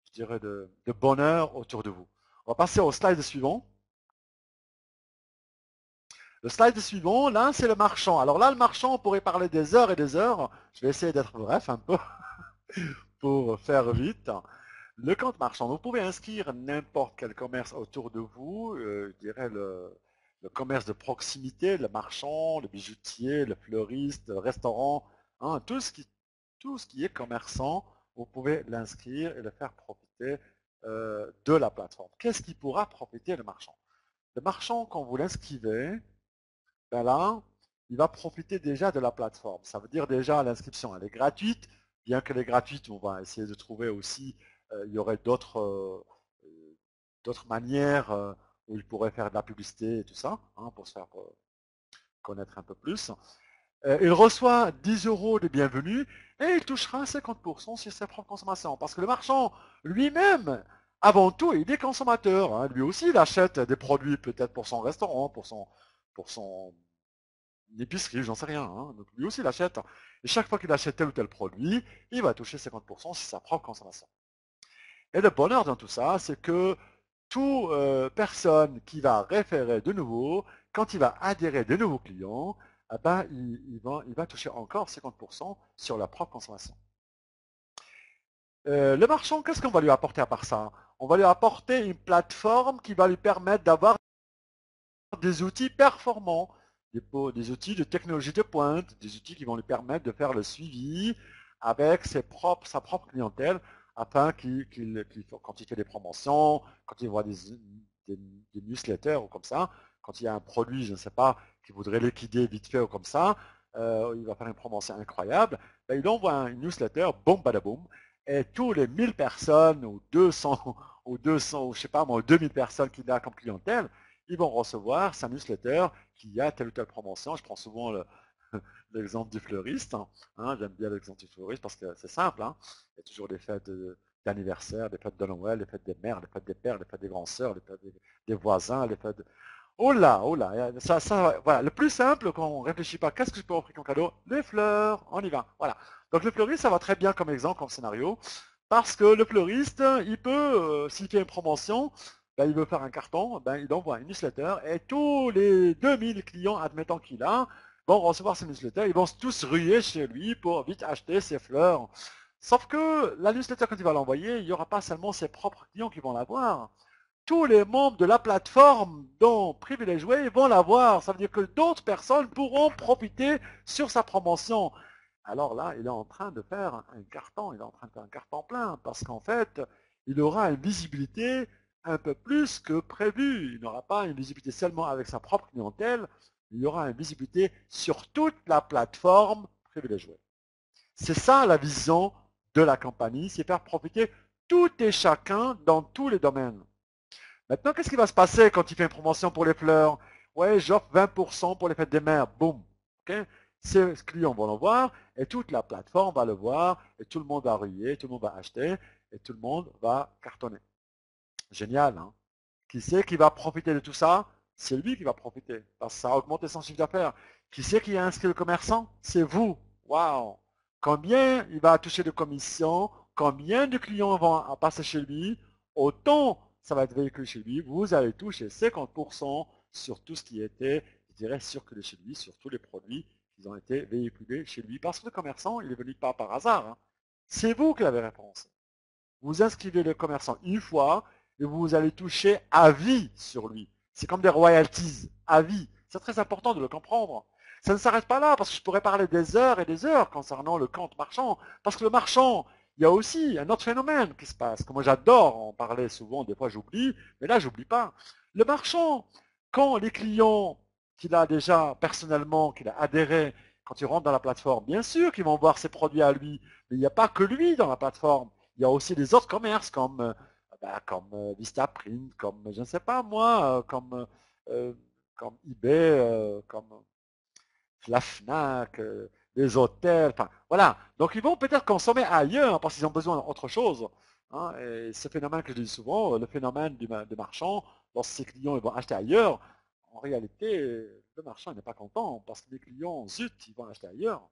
je dirais, de bonheur autour de vous. On va passer au slide suivant. Le slide suivant, là, c'est le marchand. Alors là, le marchand, on pourrait parler des heures et des heures. Je vais essayer d'être bref un peu pour faire vite. Le compte marchand, vous pouvez inscrire n'importe quel commerce autour de vous, je dirais le commerce de proximité, le marchand, le bijoutier, le fleuriste, le restaurant, hein, tout ce qui est commerçant, vous pouvez l'inscrire et le faire profiter de la plateforme. Qu'est-ce qui pourra profiter le marchand? Le marchand, quand vous l'inscrivez, ben là, il va profiter déjà de la plateforme. Ça veut dire déjà l'inscription, elle est gratuite. Bien qu'elle est gratuite, on va essayer de trouver aussi, il y aurait d'autres manières où il pourrait faire de la publicité et tout ça, hein, pour se faire connaître un peu plus. Il reçoit 10 € de bienvenue et il touchera 50% sur ses propres consommations. Parce que le marchand lui-même, avant tout, il est consommateur. Hein. Lui aussi, il achète des produits peut-être pour son restaurant, pour son épicerie, j'en sais rien. Hein. Donc lui aussi, il achète. Et chaque fois qu'il achète tel ou tel produit, il va toucher 50% sur sa propre consommation. Et le bonheur dans tout ça, c'est que toute personne qui va référer de nouveau, quand il va adhérer de nouveaux clients, eh ben, il va toucher encore 50% sur la propre consommation. Le marchand, qu'est-ce qu'on va lui apporter à part ça? On va lui apporter une plateforme qui va lui permettre d'avoir des outils performants, des outils de technologie de pointe, des outils qui vont lui permettre de faire le suivi avec sa propre clientèle, afin quand il fait des promotions, quand il voit des newsletters ou comme ça, quand il y a un produit, je ne sais pas, qu'il voudrait liquider vite fait ou comme ça, il va faire une promotion incroyable, ben, il envoie une newsletter, boum, badaboum, et tous les 1000 personnes ou 200 ou 200 ou je sais pas moi, 2000 personnes qu'il a comme clientèle, ils vont recevoir sa newsletter qui a telle ou telle promotion. Je prends souvent l'exemple du fleuriste. Hein, j'aime bien l'exemple du fleuriste parce que c'est simple. Hein. Il y a toujours des fêtes d'anniversaire, des fêtes de Noël, des fêtes des mères, des fêtes des pères, des fêtes des grands sœurs, des fêtes des voisins, des fêtes... Oh là, voilà. Le plus simple quand on ne réfléchit pas, qu'est-ce que je peux offrir comme cadeau? Les fleurs, on y va. Voilà. Donc le fleuriste, ça va très bien comme exemple, comme scénario, parce que le fleuriste, il peut, s'il fait une promotion, ben, il veut faire un carton, ben, il envoie une newsletter et tous les 2000 clients, admettant qu'il a, vont recevoir ces newsletters, ils vont tous ruer chez lui pour vite acheter ses fleurs. Sauf que la newsletter, quand il va l'envoyer, il n'y aura pas seulement ses propres clients qui vont l'avoir. Tous les membres de la plateforme dont Privilège Way vont l'avoir. Ça veut dire que d'autres personnes pourront profiter sur sa promotion. Alors là, il est en train de faire un carton, il est en train de faire un carton plein, parce qu'en fait, il aura une visibilité un peu plus que prévu. Il n'aura pas une visibilité seulement avec sa propre clientèle, il y aura une visibilité sur toute la plateforme Privilège Way. C'est ça la vision de la compagnie, c'est faire profiter tout et chacun dans tous les domaines. Maintenant, qu'est-ce qui va se passer quand il fait une promotion pour les fleurs? Ouais, j'offre 20% pour les fêtes des mères. Boum. Okay, ces clients vont le voir et toute la plateforme va le voir et tout le monde va ruer, tout le monde va acheter et tout le monde va cartonner. Génial, hein? Qui c'est qui va profiter de tout ça? C'est lui qui va profiter parce que ça a augmenté son chiffre d'affaires. Qui c'est qui a inscrit le commerçant? C'est vous. Waouh! Combien il va toucher de commissions? Combien de clients vont passer chez lui? Autant ça va être véhiculé chez lui, vous allez toucher 50% sur tout ce qui était, je dirais, circulé chez lui, sur tous les produits qui ont été véhiculés chez lui. Parce que le commerçant, il est venu pas par hasard, hein. C'est vous qui l'avez référencé. Vous inscrivez le commerçant une fois et vous allez toucher à vie sur lui. C'est comme des royalties, à vie. C'est très important de le comprendre. Ça ne s'arrête pas là, parce que je pourrais parler des heures et des heures concernant le compte marchand. Parce que le marchand, il y a aussi un autre phénomène qui se passe, que moi j'adore en parler souvent, des fois j'oublie, mais là j'oublie pas. Le marchand, quand les clients qu'il a déjà personnellement, qu'il a adhéré, quand ils rentrent dans la plateforme, bien sûr qu'ils vont voir ses produits à lui, mais il n'y a pas que lui dans la plateforme. Il y a aussi des autres commerces comme Vistaprint, comme je ne sais pas moi, euh, comme eBay, comme la Fnac, les hôtels, enfin voilà. Donc ils vont peut-être consommer ailleurs parce qu'ils ont besoin d'autre chose, hein. Et ce phénomène que je dis souvent, le phénomène du marchand, lorsque ses clients ils vont acheter ailleurs, en réalité, le marchand n'est pas content parce que les clients, zut, ils vont acheter ailleurs.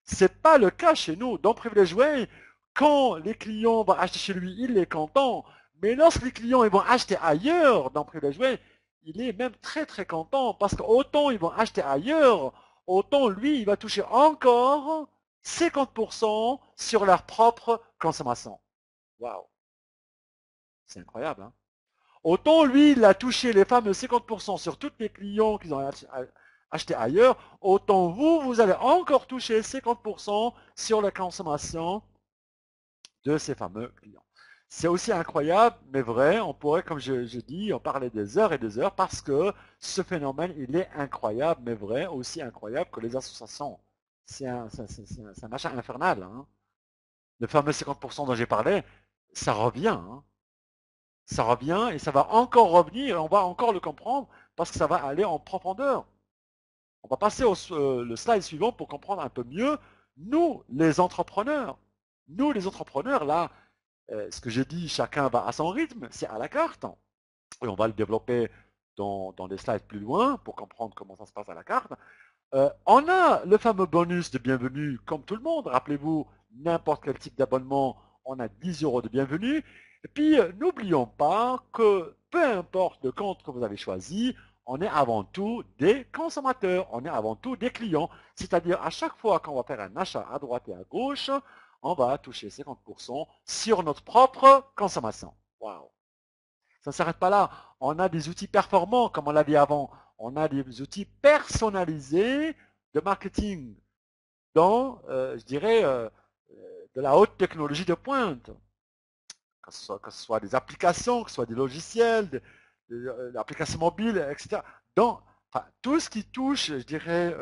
Ce n'est pas le cas chez nous. Dans Privilege Way, quand les clients vont acheter chez lui, il est content. Mais lorsque les clients ils vont acheter ailleurs dans Privilege Way, il est même très très content parce qu'autant ils vont acheter ailleurs, autant lui, il va toucher encore 50% sur leur propre consommation. Waouh, c'est incroyable, hein? Autant lui, il a touché les fameux 50% sur tous les clients qu'ils ont acheté ailleurs, autant vous, vous allez encore toucher 50% sur la consommation de ces fameux clients. C'est aussi incroyable, mais vrai, on pourrait, comme je dis, en parler des heures et des heures, parce que ce phénomène, il est incroyable, mais vrai, aussi incroyable que les associations. C'est un machin infernal, hein. Le fameux 50% dont j'ai parlé, ça revient, hein. Ça revient et ça va encore revenir et on va encore le comprendre parce que ça va aller en profondeur. On va passer le slide suivant pour comprendre un peu mieux, nous, les entrepreneurs. Nous, les entrepreneurs, là, ce que j'ai dit, chacun va à son rythme, c'est à la carte. Et on va le développer dans des slides plus loin pour comprendre comment ça se passe à la carte. On a le fameux bonus de bienvenue, comme tout le monde. Rappelez-vous, n'importe quel type d'abonnement, on a 10 euros de bienvenue. Et puis, n'oublions pas que peu importe le compte que vous avez choisi, on est avant tout des consommateurs, on est avant tout des clients. C'est-à-dire, à chaque fois qu'on va faire un achat à droite et à gauche, on va toucher 50% sur notre propre consommation. Waouh! Ça ne s'arrête pas là. On a des outils performants, comme on l'a dit avant. On a des outils personnalisés de marketing dans, je dirais, de la haute technologie de pointe. Que ce soit des applications, que ce soit des logiciels, des applications mobiles, etc. Donc, enfin, tout ce qui touche, je dirais,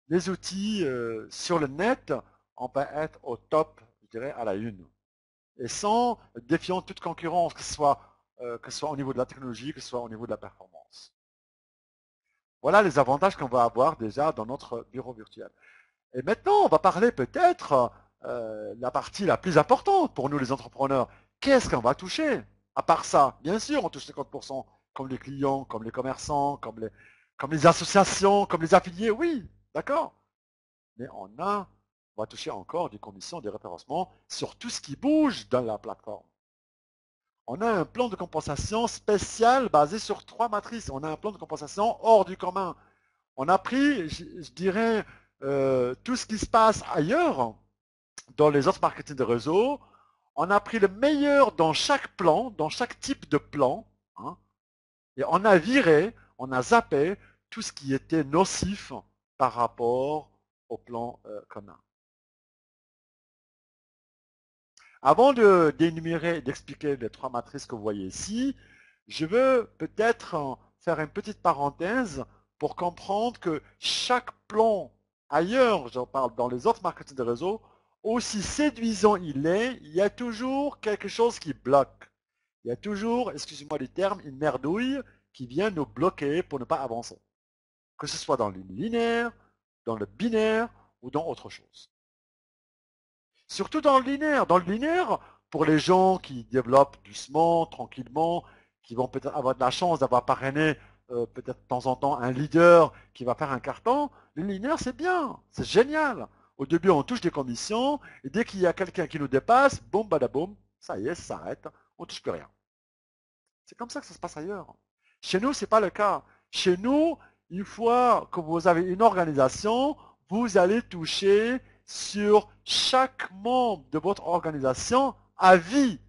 les outils sur le net, on va être au top, je dirais, à la une. Et sans défiant toute concurrence, que ce soit au niveau de la technologie, que ce soit au niveau de la performance. Voilà les avantages qu'on va avoir déjà dans notre bureau virtuel. Et maintenant, on va parler peut-être la partie la plus importante pour nous les entrepreneurs. Qu'est-ce qu'on va toucher? À part ça, bien sûr, on touche 50% comme les clients, comme les commerçants, comme les associations, comme les affiliés, oui, d'accord. Mais on va toucher encore des commissions, des référencements sur tout ce qui bouge dans la plateforme. On a un plan de compensation spécial basé sur 3 matrices. On a un plan de compensation hors du commun. On a pris, je dirais, tout ce qui se passe ailleurs, dans les autres marketing de réseau. On a pris le meilleur dans chaque plan, dans chaque type de plan, hein, et on a viré, on a zappé tout ce qui était nocif par rapport au plan commun. Avant d'énumérer et d'expliquer les 3 matrices que vous voyez ici, je veux peut-être faire une petite parenthèse pour comprendre que chaque plan ailleurs, j'en parle dans les autres marketing de réseau, aussi séduisant il est, il y a toujours quelque chose qui bloque. Il y a toujours, excusez-moi du terme, une merdouille qui vient nous bloquer pour ne pas avancer. Que ce soit dans le linéaire, dans le binaire ou dans autre chose. Surtout dans le linéaire. Dans le linéaire, pour les gens qui développent doucement, tranquillement, qui vont peut-être avoir de la chance d'avoir parrainé peut-être de temps en temps un leader qui va faire un carton, le linéaire c'est bien, c'est génial. Au début on touche des commissions et dès qu'il y a quelqu'un qui nous dépasse, boum badaboum, ça y est, ça s'arrête, on ne touche plus rien. C'est comme ça que ça se passe ailleurs. Chez nous, ce n'est pas le cas. Chez nous, une fois que vous avez une organisation, vous allez toucher sur chaque membre de votre organisation à vie.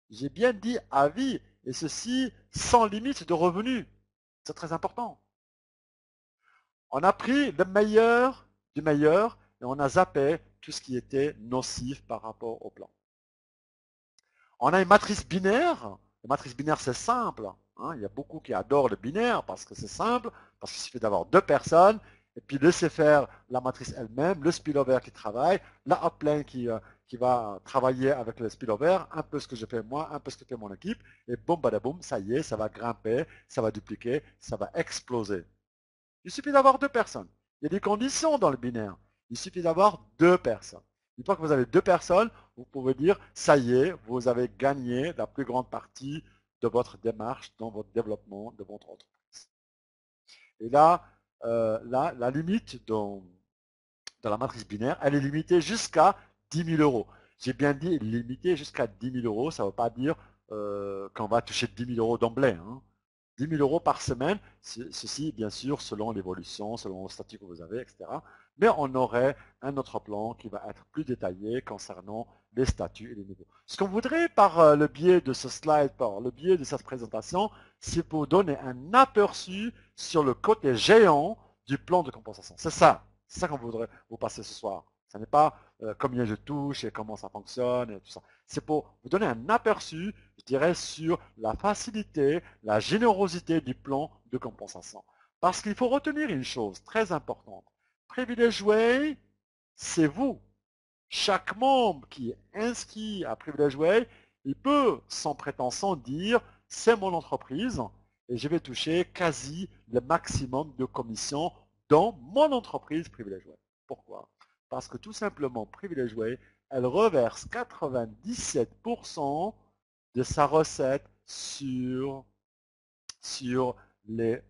J'ai bien dit à vie, et ceci sans limite de revenus. C'est très important. On a pris le meilleur du meilleur et on a zappé tout ce qui était nocif par rapport au plan. On a une matrice binaire. La matrice binaire, c'est simple. Hein. Il y a beaucoup qui adorent le binaire parce que c'est simple, parce qu'il suffit d'avoir deux personnes, et puis laisser faire la matrice elle-même, le spillover qui travaille, la upline qui va travailler avec le spillover, un peu ce que je fais moi, un peu ce que fait mon équipe, et boum, badaboum, ça y est, ça va grimper, ça va dupliquer, ça va exploser. Il suffit d'avoir deux personnes. Il y a des conditions dans le binaire. Il suffit d'avoir deux personnes. Une fois que vous avez deux personnes, vous pouvez dire, ça y est, vous avez gagné la plus grande partie de votre démarche dans votre développement de votre entreprise. Et là, la limite dans la matrice binaire, elle est limitée jusqu'à 10 000 euros. J'ai bien dit limitée jusqu'à 10 000 euros, ça ne veut pas dire qu'on va toucher 10 000 euros d'emblée. Hein. 10 000 euros par semaine, ceci bien sûr selon l'évolution, selon le statut que vous avez, etc. Mais on aurait un autre plan qui va être plus détaillé concernant les statuts et les niveaux. Ce qu'on voudrait par le biais de ce slide, par le biais de cette présentation, c'est pour donner un aperçu sur le côté géant du plan de compensation. C'est ça qu'on voudrait vous passer ce soir. Ce n'est pas combien je touche et comment ça fonctionne et tout ça. C'est pour vous donner un aperçu, je dirais, sur la facilité, la générosité du plan de compensation. Parce qu'il faut retenir une chose très importante. Privilege Way, c'est vous. Chaque membre qui est inscrit à Privilege Way, il peut sans prétention dire c'est mon entreprise et je vais toucher quasi le maximum de commissions dans mon entreprise Privilege Way. Pourquoi? Parce que tout simplement Privilege Way, elle reverse 97% de sa recette sur les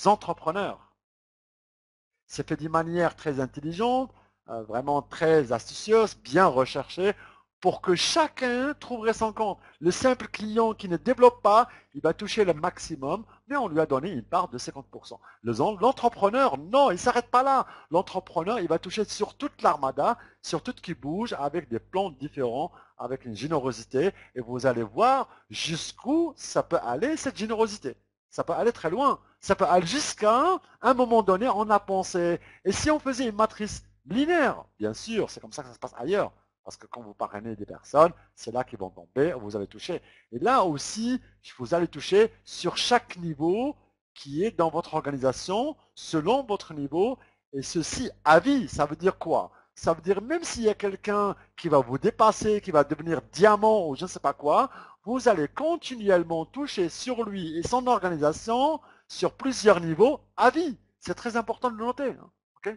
entrepreneurs. C'est fait d'une manière très intelligente, vraiment très astucieuse, bien recherchée, pour que chacun trouverait son compte. Le simple client qui ne développe pas, il va toucher le maximum, mais on lui a donné une part de 50%. L'entrepreneur, non, il ne s'arrête pas là. L'entrepreneur, il va toucher sur toute l'armada, sur tout ce qui bouge, avec des plans différents, avec une générosité, et vous allez voir jusqu'où ça peut aller, cette générosité. Ça peut aller très loin. Ça peut aller jusqu'à un moment donné, on a pensé. Et si on faisait une matrice linéaire, bien sûr, c'est comme ça que ça se passe ailleurs. Parce que quand vous parrainez des personnes, c'est là qu'ils vont tomber, vous avez touché. Et là aussi, vous allez toucher sur chaque niveau qui est dans votre organisation, selon votre niveau, et ceci à vie. Ça veut dire quoi? Ça veut dire même s'il y a quelqu'un qui va vous dépasser, qui va devenir diamant ou je ne sais pas quoi, vous allez continuellement toucher sur lui et son organisation sur plusieurs niveaux à vie. C'est très important de le noter. Hein. Okay?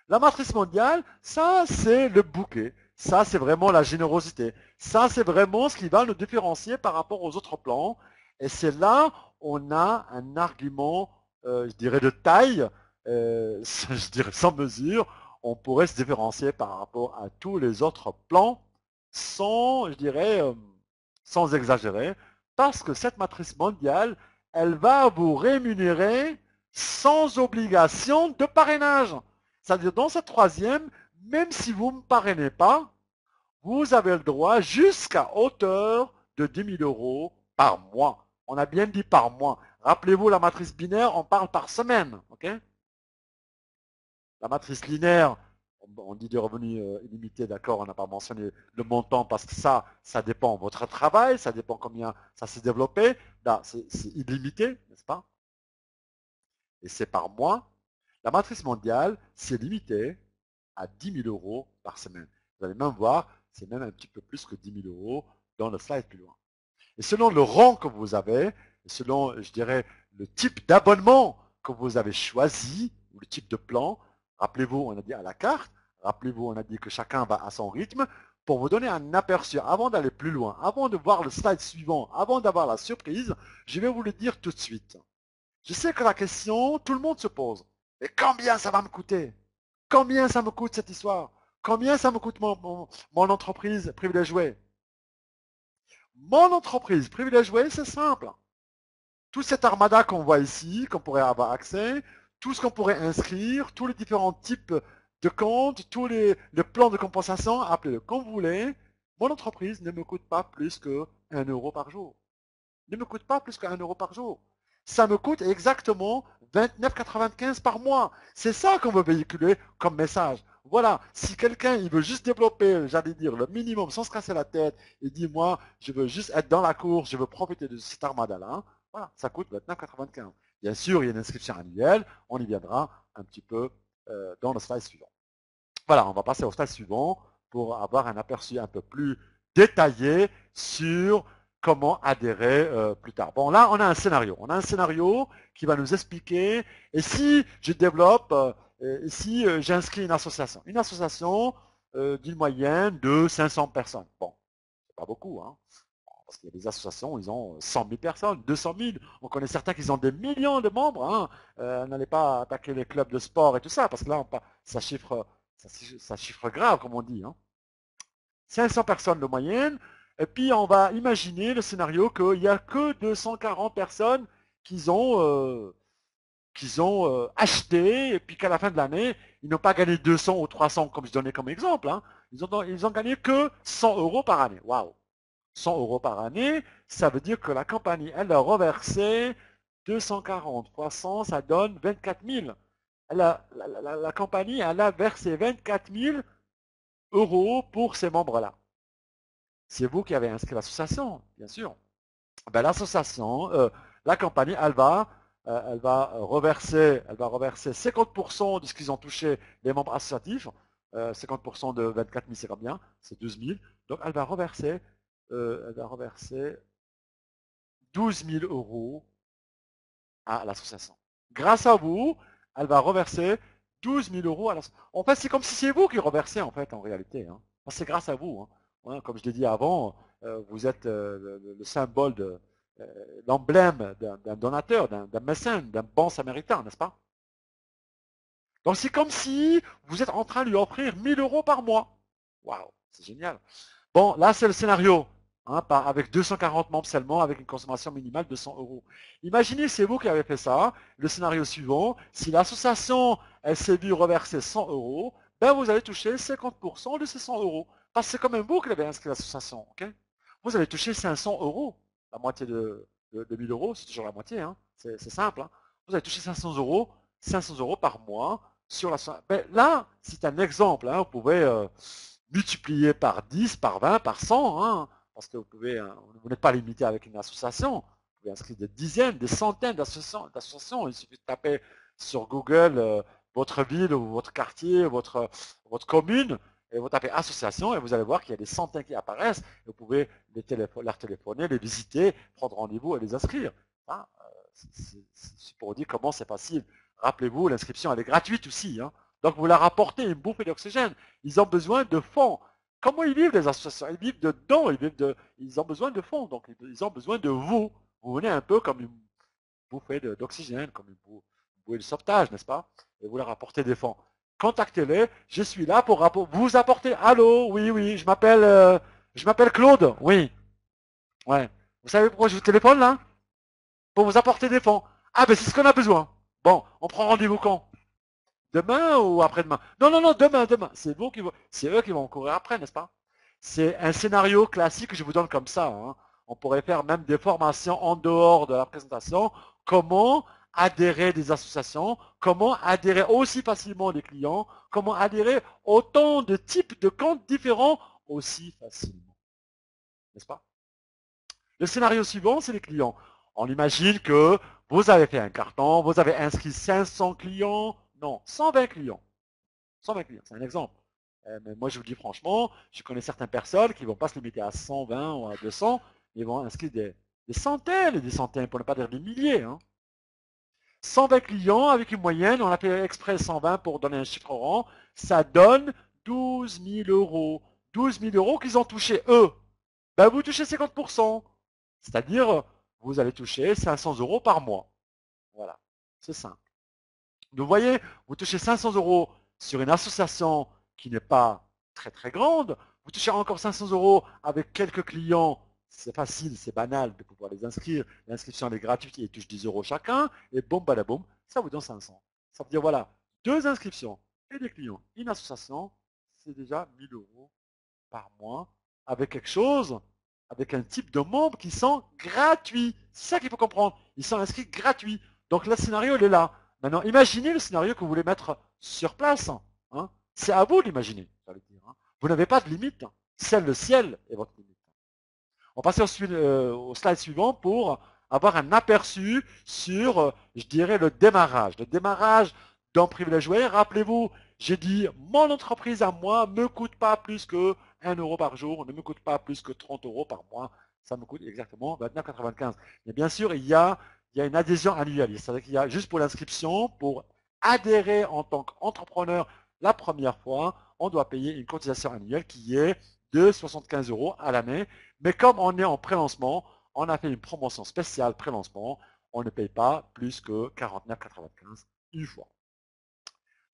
La matrice mondiale, ça c'est le bouquet. Ça c'est vraiment la générosité. Ça c'est vraiment ce qui va nous différencier par rapport aux autres plans. Et c'est là on a un argument, je dirais, de taille, je dirais sans mesure. On pourrait se différencier par rapport à tous les autres plans sans, je dirais, sans exagérer, parce que cette matrice mondiale, elle va vous rémunérer sans obligation de parrainage. C'est-à-dire dans cette troisième, même si vous ne me parrainez pas, vous avez le droit jusqu'à hauteur de 10 000 euros par mois. On a bien dit par mois. Rappelez-vous, la matrice binaire, on parle par semaine. Okay? La matrice linéaire, on dit des revenus illimités, d'accord, on n'a pas mentionné le montant parce que ça dépend de votre travail, ça dépend combien ça s'est développé. Là, c'est illimité, n'est-ce pas? Et c'est par mois. La matrice mondiale, c'est limité à 10 000 euros par semaine. Vous allez même voir, c'est même un petit peu plus que 10 000 euros dans le slide plus loin. Et selon le rang que vous avez, et selon, je dirais, le type d'abonnement que vous avez choisi, ou le type de plan, rappelez-vous, on a dit à la carte, rappelez-vous, on a dit que chacun va à son rythme, pour vous donner un aperçu, avant d'aller plus loin, avant de voir le slide suivant, avant d'avoir la surprise, je vais vous le dire tout de suite. Je sais que la question, tout le monde se pose. Mais combien ça va me coûter? Combien ça me coûte cette histoire? Combien ça me coûte mon entreprise privilégiée? Mon entreprise privilégiée, c'est simple. Tout cet armada qu'on voit ici, qu'on pourrait avoir accès, tout ce qu'on pourrait inscrire, tous les différents types de comptes, tous les plans de compensation, appelez-le comme vous voulez, mon entreprise ne me coûte pas plus que 1 euro par jour. Ne me coûte pas plus que 1 euro par jour. Ça me coûte exactement 29,95 par mois. C'est ça qu'on veut véhiculer comme message. Voilà, si quelqu'un il veut juste développer, j'allais dire, le minimum sans se casser la tête, et dit moi, je veux juste être dans la course, je veux profiter de cette armada-là, voilà, ça coûte 29,95. Bien sûr, il y a une inscription annuelle, on y viendra un petit peu dans le slide suivant. Voilà, on va passer au slide suivant pour avoir un aperçu un peu plus détaillé sur comment adhérer plus tard. Bon, là, on a un scénario. On a un scénario qui va nous expliquer, et si je développe, et si j'inscris une association d'une moyenne de 500 personnes. Bon, c'est pas beaucoup, hein. Parce qu'il y a des associations, ils ont 100 000 personnes, 200 000. On connaît certains qui ont des millions de membres. Hein. N'allez pas attaquer les clubs de sport et tout ça, parce que là, ça chiffre grave, comme on dit. Hein. 500 personnes de moyenne. Et puis, on va imaginer le scénario qu'il n'y a que 240 personnes qu'ils ont acheté, et puis qu'à la fin de l'année, ils n'ont pas gagné 200 ou 300, comme je donnais comme exemple. Hein. Ils ont gagné que 100 euros par année. Waouh! 100 euros par année, ça veut dire que la compagnie, elle a reversé 240 fois 100, ça donne 24 000. La compagnie, elle a versé 24 000 euros pour ces membres-là. C'est vous qui avez inscrit l'association, bien sûr. Ben, l'association, la compagnie, elle va reverser 50% de ce qu'ils ont touché les membres associatifs. 50% de 24 000, c'est combien? C'est 12 000. Donc, elle va reverser 12 000 euros à l'association. Grâce à vous, elle va reverser 12 000 euros à l'association. En fait, c'est comme si c'est vous qui reversez, en fait, en réalité. Hein. C'est grâce à vous. Hein. Comme je l'ai dit avant, vous êtes le symbole, l'emblème d'un donateur, d'un mécène, d'un bon samaritain, n'est-ce pas? Donc, c'est comme si vous êtes en train de lui offrir 1 000 euros par mois. Waouh, c'est génial. Bon, là, c'est le scénario. Hein, avec 240 membres seulement, avec une consommation minimale de 100 euros. Imaginez, c'est vous qui avez fait ça. Le scénario suivant, si l'association, elle s'est vue reverser 100 euros, ben vous allez toucher 50% de ces 100 euros. Parce que c'est quand même vous qui avez inscrit l'association. Okay, vous allez toucher 500 euros. La moitié de 1000 euros, c'est toujours la moitié. Hein, c'est simple. Hein. Vous allez toucher 500 euros par mois sur la. Ben, là, c'est un exemple. Hein, vous pouvez multiplier par 10, par 20, par 100. Hein, parce que vous n'êtes pas limité avec une association. Vous pouvez inscrire des dizaines, des centaines d'associations. Il suffit de taper sur Google votre ville ou votre quartier, votre commune, et vous tapez association, et vous allez voir qu'il y a des centaines qui apparaissent. Et vous pouvez leur téléphoner, les visiter, prendre rendez-vous et les inscrire. Hein, c'est pour vous dire comment c'est facile. Rappelez-vous, l'inscription, elle est gratuite aussi. Hein. Donc, vous leur apportez une bouffée d'oxygène. Ils ont besoin de fonds. Comment ils vivent les associations? Ils vivent dedans, ils ont besoin de fonds, donc ils ont besoin de vous. Vous venez un peu comme une bouffée d'oxygène, comme une bouée de sauvetage, n'est-ce pas? Et vous leur apportez des fonds. Contactez-les, je suis là pour vous apporter. Allô, oui, oui, je m'appelle Claude, oui. Ouais. Vous savez pourquoi je vous téléphone là? Pour vous apporter des fonds. Ah ben c'est ce qu'on a besoin. Bon, on prend rendez-vous quand? Demain ou après-demain? Non, non, non, demain. C'est eux qui vont courir après, n'est-ce pas? C'est un scénario classique que je vous donne comme ça. Hein. On pourrait faire même des formations en dehors de la présentation. Comment adhérer des associations, comment adhérer aussi facilement des clients, comment adhérer autant de types de comptes différents aussi facilement. N'est-ce pas? Le scénario suivant, c'est les clients. On imagine que vous avez fait un carton, vous avez inscrit 500 clients, non, 120 clients. 120 clients, c'est un exemple. Mais moi, je vous dis franchement, je connais certaines personnes qui ne vont pas se limiter à 120 ou à 200, ils vont inscrire des centaines et des centaines, pour ne pas dire des milliers. Hein. 120 clients avec une moyenne, on a fait exprès 120 pour donner un chiffre rond, ça donne 12 000 euros. 12 000 euros qu'ils ont touché eux. Ben, vous touchez 50%. C'est-à-dire, vous allez toucher 500 euros par mois. Voilà, c'est simple. Donc, vous voyez, vous touchez 500 euros sur une association qui n'est pas très très grande. Vous touchez encore 500 euros avec quelques clients. C'est facile, c'est banal de pouvoir les inscrire. L'inscription elle est gratuite, ils touchent 10 euros chacun. Et boum, badaboum, ça vous donne 500. Ça veut dire, voilà, deux inscriptions et des clients, une association, c'est déjà 1000 euros par mois avec quelque chose, avec un type de membres qui sont gratuits. C'est ça qu'il faut comprendre. Ils sont inscrits gratuits. Donc le scénario, il est là. Maintenant, imaginez le scénario que vous voulez mettre sur place. Hein. C'est à vous d'imaginer. Hein. Vous n'avez pas de limite. Seul le ciel est votre limite. On va passer au slide suivant pour avoir un aperçu sur, je dirais, le démarrage. Le démarrage d'un privilège joué. Rappelez-vous, j'ai dit, mon entreprise à moi ne me coûte pas plus que 1 euro par jour, ne me coûte pas plus que 30 euros par mois. Ça me coûte exactement 29,95. Mais bien sûr, il y a une adhésion annuelle. C'est-à-dire qu'il y a juste pour l'inscription, pour adhérer en tant qu'entrepreneur la première fois, on doit payer une cotisation annuelle qui est de 75 euros à l'année. Mais comme on est en pré-lancement, on a fait une promotion spéciale pré-lancement. On ne paye pas plus que 49,95 une fois.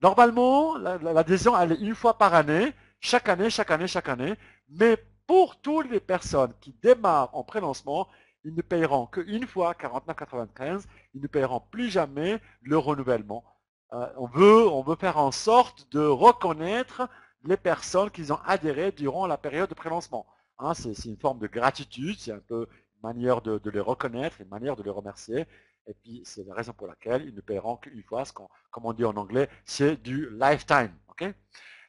Normalement, l'adhésion, elle est une fois par année, chaque année, chaque année, chaque année. Mais pour toutes les personnes qui démarrent en pré-lancement, ils ne payeront qu'une fois 49,95. Ils ne payeront plus jamais le renouvellement. On veut faire en sorte de reconnaître les personnes qui ont adhéré durant la période de pré-lancement. Hein, c'est une forme de gratitude, c'est un peu une manière de les reconnaître, une manière de les remercier. Et puis, c'est la raison pour laquelle ils ne paieront qu'une fois, comme on dit en anglais, c'est du lifetime. Okay,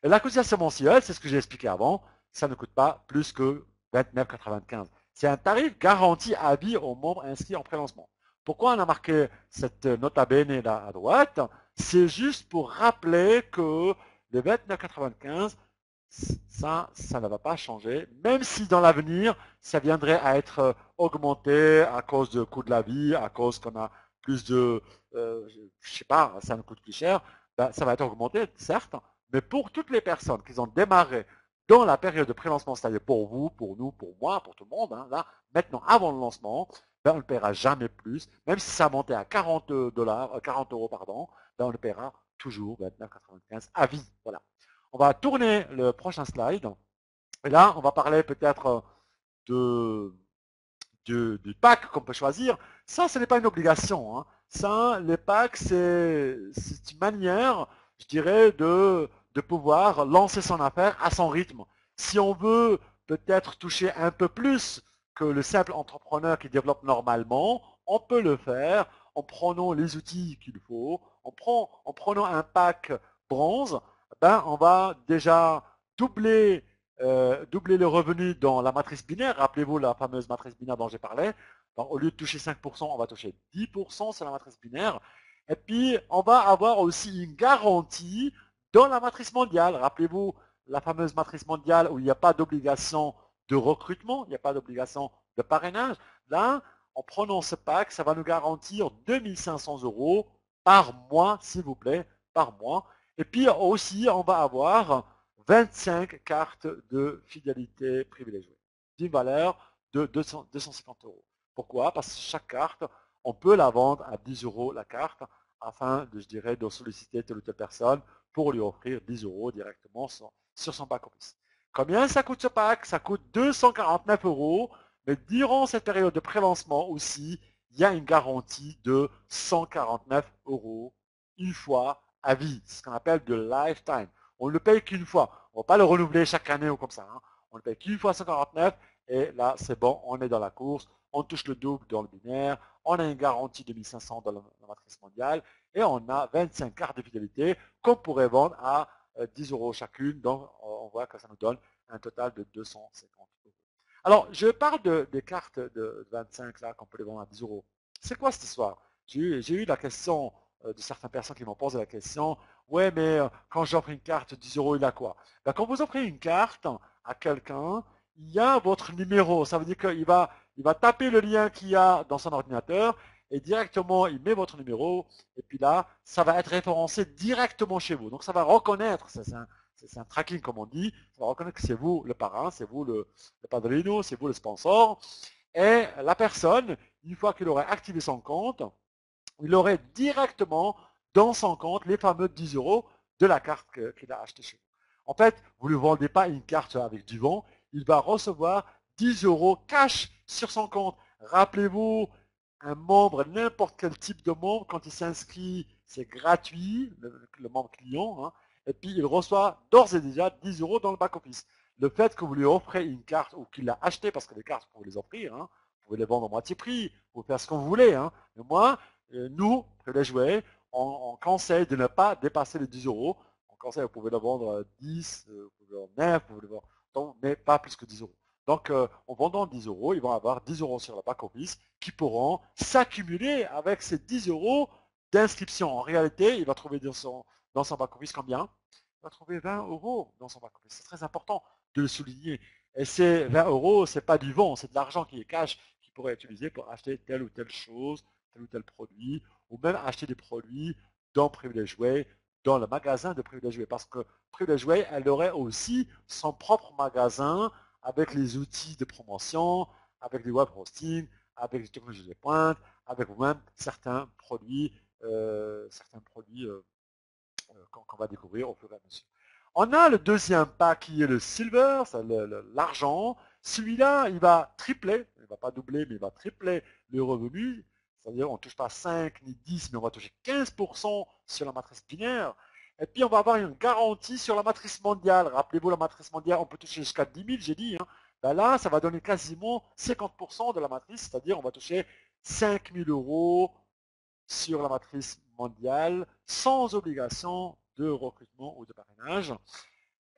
et la cotisation mensuelle, c'est ce que j'ai expliqué avant, ça ne coûte pas plus que 29,95. C'est un tarif garanti à vie aux membres inscrits en pré-lancement. Pourquoi on a marqué cette nota bene là à droite? C'est juste pour rappeler que le 29,95, ça ne va pas changer, même si dans l'avenir, ça viendrait à être augmenté à cause du coût de la vie, à cause qu'on a plus de, je sais pas, ça nous coûte plus cher, ben, ça va être augmenté, certes, mais pour toutes les personnes qui ont démarré dans la période de pré-lancement, c'est-à-dire pour vous, pour nous, pour moi, pour tout le monde, hein, là, maintenant, avant le lancement, ben, on ne paiera jamais plus, même si ça montait à 40 dollars, 40 euros, pardon, ben, on le paiera toujours 29,95 à vie. Voilà. On va tourner le prochain slide. Et là, on va parler peut-être du pack qu'on peut choisir. Ça, ce n'est pas une obligation. Hein. Ça, les packs, c'est une manière, je dirais, de pouvoir lancer son affaire à son rythme. Si on veut peut-être toucher un peu plus que le simple entrepreneur qui développe normalement, on peut le faire en prenant les outils qu'il faut, en prenant un pack bronze, ben, on va déjà doubler le revenu dans la matrice binaire. Rappelez-vous la fameuse matrice binaire dont j'ai parlé. Donc, au lieu de toucher 5%, on va toucher 10% sur la matrice binaire. Et puis, on va avoir aussi une garantie dans la matrice mondiale. Rappelez-vous la fameuse matrice mondiale où il n'y a pas d'obligation de recrutement, il n'y a pas d'obligation de parrainage. Là, en prenant ce pack, ça va nous garantir 2500 euros par mois, s'il vous plaît, par mois. Et puis aussi, on va avoir 25 cartes de fidélité privilégiée d'une valeur de 250 euros. Pourquoi? Parce que chaque carte, on peut la vendre à 10 euros la carte afin de, je dirais, de solliciter telle ou telle personne pour lui offrir 10 euros directement sur son back-office. Combien ça coûte ce pack? Ça coûte 249 euros, mais durant cette période de pré-lancement aussi, il y a une garantie de 149 euros une fois à vie. C'est ce qu'on appelle de lifetime. On ne le paye qu'une fois. On ne va pas le renouveler chaque année ou comme ça. Hein. On le paye qu'une fois 149 et là, c'est bon, on est dans la course. On touche le double dans le binaire. On a une garantie de 1500 dans la matrice mondiale et on a 25 cartes de fidélité qu'on pourrait vendre à 10 euros chacune. Donc, on voit que ça nous donne un total de 250 euros. Alors, je parle des cartes de 25 là qu'on peut les vendre à 10 euros. C'est quoi cette histoire? J'ai eu la question de certaines personnes qui m'ont posé la question. Ouais, mais quand j'offre une carte 10 euros, il a quoi? Ben, quand vous offrez une carte à quelqu'un, il y a votre numéro. Ça veut dire qu'il va taper le lien qu'il y a dans son ordinateur et directement, il met votre numéro. Et puis là, ça va être référencé directement chez vous. Donc, ça va reconnaître, c'est un tracking comme on dit, ça va reconnaître que c'est vous le parrain, c'est vous le padrino, c'est vous le sponsor. Et la personne, une fois qu'il aurait activé son compte, il aurait directement dans son compte les fameux 10 euros de la carte qu'il a achetée chez vous. En fait, vous ne lui vendez pas une carte avec du vent, il va recevoir 10 euros cash sur son compte. Rappelez-vous, un membre, n'importe quel type de membre, quand il s'inscrit, c'est gratuit, le membre client, hein, et puis il reçoit d'ores et déjà 10 euros dans le back-office. Le fait que vous lui offrez une carte ou qu'il l'a acheté, parce que les cartes, vous pouvez les offrir, hein, vous pouvez les vendre à moitié prix, vous pouvez faire ce que vous voulez. Hein. Mais moi, nous, les jouets, on conseille de ne pas dépasser les 10 euros. On conseille, vous pouvez le vendre 10, vous pouvez le vendre 9, vous pouvez le vendre, mais pas plus que 10 euros. Donc, en vendant 10 euros, ils vont avoir 10 euros sur le back-office qui pourront s'accumuler avec ces 10 euros d'inscription. En réalité, il va trouver dans son back-office combien? Il va trouver 20 euros dans son back-office. C'est très important de le souligner. Et ces 20 euros, ce n'est pas du vent, c'est de l'argent qui est cash, qui pourrait être utilisé pour acheter telle ou telle chose, tel ou tel produit, ou même acheter des produits dans Privilège Jouet, dans le magasin de Privilège Jouet. Parce que Privilège Jouet, elle aurait aussi son propre magasin avec les outils de promotion, avec des web hosting, avec les technologies de pointe, avec même certains produits qu'on va découvrir au fur et à mesure. On a le deuxième pack qui est le silver, c'est l'argent. Celui-là, il va tripler, il ne va pas doubler, mais il va tripler le revenu. C'est-à-dire on ne touche pas 5 ni 10, mais on va toucher 15% sur la matrice binaire. Et puis on va avoir une garantie sur la matrice mondiale. Rappelez-vous, la matrice mondiale, on peut toucher jusqu'à 10 000, j'ai dit. Hein. Ben là, ça va donner quasiment 50% de la matrice, c'est-à-dire on va toucher 5 000 euros sur la matrice mondiale sans obligation de recrutement ou de parrainage,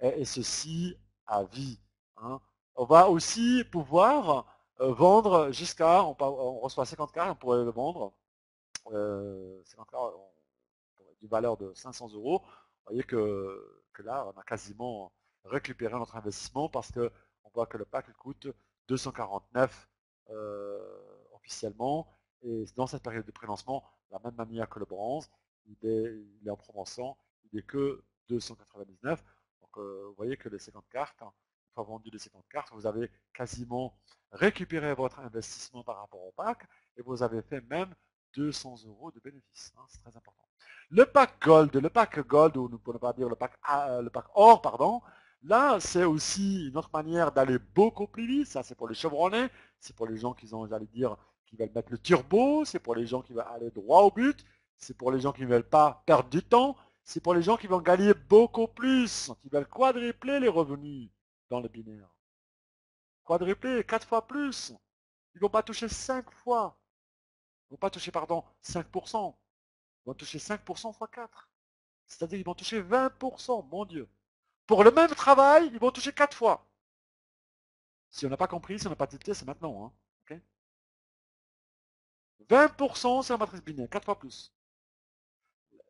et ceci à vie. Hein. On va aussi pouvoir vendre jusqu'à, on reçoit 50 cartes, on pourrait le vendre, 50 cartes d'une valeur de 500 euros. Vous voyez que là, on a quasiment récupéré notre investissement parce qu'on voit que le pack coûte 249 officiellement. Et dans cette période de prélancement, de la même manière que le bronze, il est en promotion, il n'est que 299. Donc vous voyez que les 50 cartes, une fois vendu les 50 cartes, vous avez quasiment récupéré votre investissement par rapport au pack et vous avez fait même 200 euros de bénéfices. Hein, c'est très important. Le pack Gold, ou nous pouvons pas dire le pack Or, pardon, là, c'est aussi une autre manière d'aller beaucoup plus vite. Ça, c'est pour les chevronnés, c'est pour les gens qui ont, j'allais dire, qui veulent mettre le turbo, c'est pour les gens qui veulent aller droit au but, c'est pour les gens qui ne veulent pas perdre du temps, c'est pour les gens qui vont gagner beaucoup plus, qui veulent quadrupler les revenus dans le binaire. Quadrupler 4 fois plus. Ils ne vont pas toucher 5 fois. Ils ne vont pas toucher, pardon, 5%. Ils vont toucher 5% fois 4. C'est-à-dire qu'ils vont toucher 20%, mon Dieu. Pour le même travail, ils vont toucher 4 fois. Si on n'a pas compris, si on n'a pas tilté, c'est maintenant. Hein. Okay, 20% c'est la matrice binaire, 4 fois plus.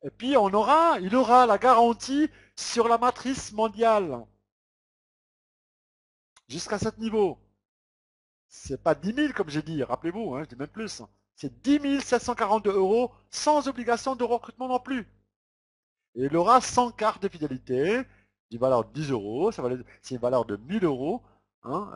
Et puis il aura la garantie sur la matrice mondiale. Jusqu'à ce niveau. C'est pas 10 000 comme j'ai dit, rappelez-vous, hein, je dis même plus. C'est 10 742 euros sans obligation de recrutement non plus. Et il aura 100 cartes de fidélité, d'une valeur de 10 euros, c'est une valeur de 1000 euros, hein,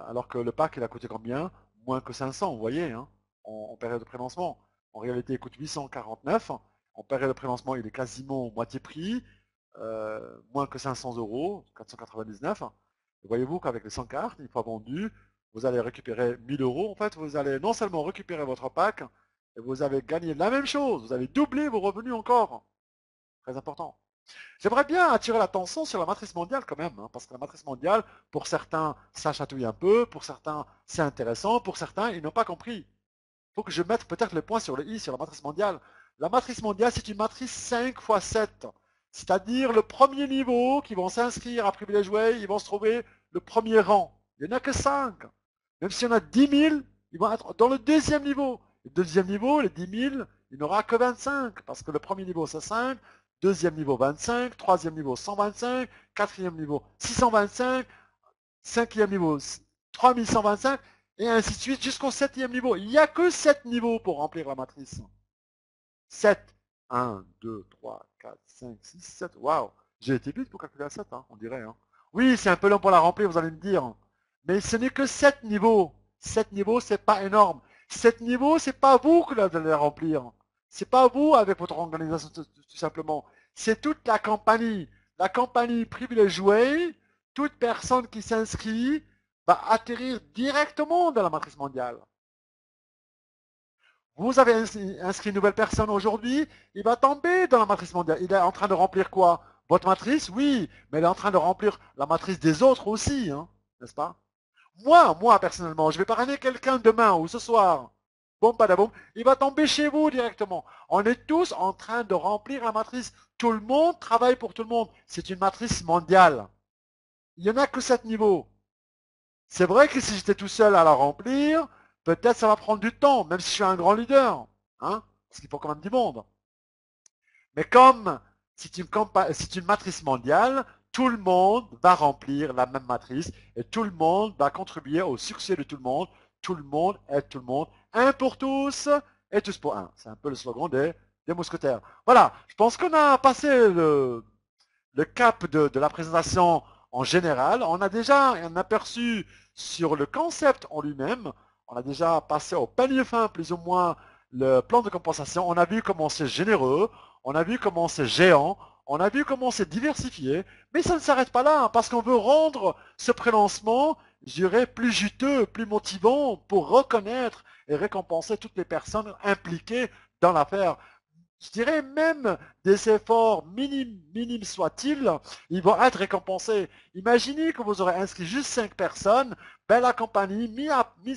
alors que le pack il a coûté combien? Moins que 500, vous voyez, hein, en période de prélancement. En réalité, il coûte 849. En période de prélancement, il est quasiment moitié prix, moins que 500 euros, 499. Voyez-vous qu'avec les 100 cartes, une fois vendues, vous allez récupérer 1000 euros. En fait, vous allez non seulement récupérer votre pack, et vous avez gagné la même chose, vous allez doubler vos revenus encore. Très important. J'aimerais bien attirer l'attention sur la matrice mondiale quand même, hein, parce que la matrice mondiale, pour certains, ça chatouille un peu, pour certains, c'est intéressant, pour certains, ils n'ont pas compris. Il faut que je mette peut-être le point sur le i sur la matrice mondiale. La matrice mondiale, c'est une matrice 5 x 7. C'est-à-dire le premier niveau qui vont s'inscrire à Privilège Way, ils vont se trouver le premier rang. Il n'y en a que 5. Même si on a 10 000, ils vont être dans le deuxième niveau. Le deuxième niveau, les 10 000, il n'aura que 25, parce que le premier niveau, c'est 5, deuxième niveau, 25, troisième niveau, 125, quatrième niveau, 625, cinquième niveau, 3125, et ainsi de suite jusqu'au septième niveau. Il n'y a que 7 niveaux pour remplir la matrice. 7. 1, 2, 3, 4, 5, 6, 7. Waouh, j'ai été vite pour calculer à 7, hein, on dirait. Hein. Oui, c'est un peu long pour la remplir, vous allez me dire. Mais ce n'est que 7 niveaux. 7 niveaux, c'est pas énorme. 7 niveaux, c'est pas vous que vous allez remplir. C'est pas vous avec votre organisation tout simplement. C'est toute la compagnie. La compagnie privilégiée, toute personne qui s'inscrit va atterrir directement dans la matrice mondiale. Vous avez inscrit une nouvelle personne aujourd'hui, il va tomber dans la matrice mondiale. Il est en train de remplir quoi? Votre matrice, oui, mais il est en train de remplir la matrice des autres aussi, hein, n'est-ce pas? Moi, personnellement, je vais parrainer quelqu'un demain ou ce soir. Bon, badaboum, il va tomber chez vous directement. On est tous en train de remplir la matrice. Tout le monde travaille pour tout le monde. C'est une matrice mondiale. Il n'y en a que 7 niveaux. C'est vrai que si j'étais tout seul à la remplir, peut-être ça va prendre du temps, même si je suis un grand leader. Hein, parce qu'il faut quand même du monde. Mais comme c'est une matrice mondiale, tout le monde va remplir la même matrice et tout le monde va contribuer au succès de tout le monde. Tout le monde aide tout le monde. Un pour tous et tous pour un. C'est un peu le slogan des mousquetaires. Voilà, je pense qu'on a passé le cap de la présentation en général. On a déjà un aperçu sur le concept en lui-même. On a déjà passé au panier fin plus ou moins le plan de compensation. On a vu comment c'est généreux. On a vu comment c'est géant. On a vu comment c'est diversifié. Mais ça ne s'arrête pas là, hein, parce qu'on veut rendre ce prélancement, je dirais, plus juteux, plus motivant pour reconnaître et récompenser toutes les personnes impliquées dans l'affaire. Je dirais même des efforts minimes soient-ils, ils vont être récompensés. Imaginez que vous aurez inscrit juste 5 personnes, ben la compagnie, mis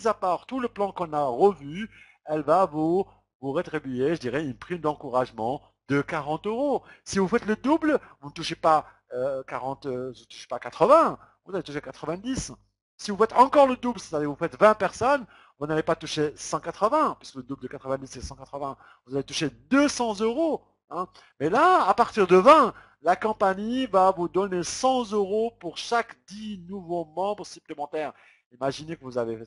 à part tout le plan qu'on a revu, elle va vous rétribuer, je dirais, une prime d'encouragement de 40 euros. Si vous faites le double, vous ne touchez pas 40, vous ne touchez pas 80, vous allez toucher 90. Si vous faites encore le double, c'est-à-dire vous faites 20 personnes, vous n'allez pas toucher 180, puisque le double de 90 c'est 180, vous allez toucher 200 euros. Hein. Mais là, à partir de 20, la compagnie va vous donner 100 euros pour chaque 10 nouveaux membres supplémentaires. Imaginez que vous avez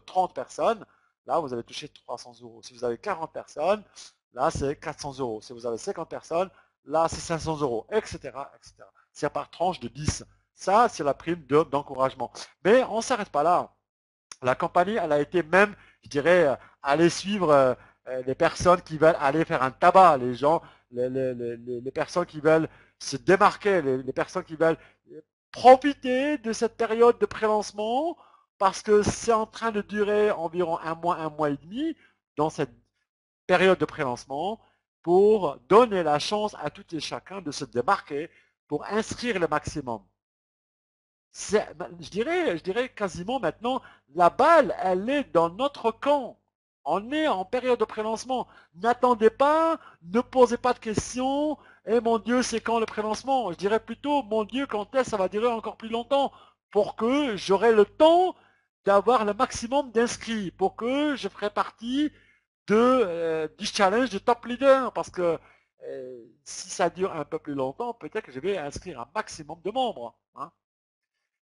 30 personnes, là vous allez toucher 300 euros. Si vous avez 40 personnes, là c'est 400 euros. Si vous avez 50 personnes, là c'est 500 euros, etc. etc. C'est par tranche de 10. Ça, c'est la prime d'encouragement. Mais on ne s'arrête pas là. La compagnie, elle a été même, je dirais, aller suivre les personnes qui veulent aller faire un tabac, les gens, les personnes qui veulent se démarquer, les personnes qui veulent profiter de cette période de prélancement, parce que c'est en train de durer environ un mois et demi, dans cette période de prélancement, pour donner la chance à tout et chacun de se démarquer, pour inscrire le maximum. Je dirais quasiment maintenant, la balle, elle est dans notre camp. On est en période de prélancement. N'attendez pas, ne posez pas de questions. Et mon Dieu, c'est quand le prélancement? Je dirais plutôt, mon Dieu, quand est-ce que ça va durer encore plus longtemps? Pour que j'aurai le temps d'avoir le maximum d'inscrits. Pour que je ferai partie du challenge de top leader. Parce que si ça dure un peu plus longtemps, peut-être que je vais inscrire un maximum de membres. Hein.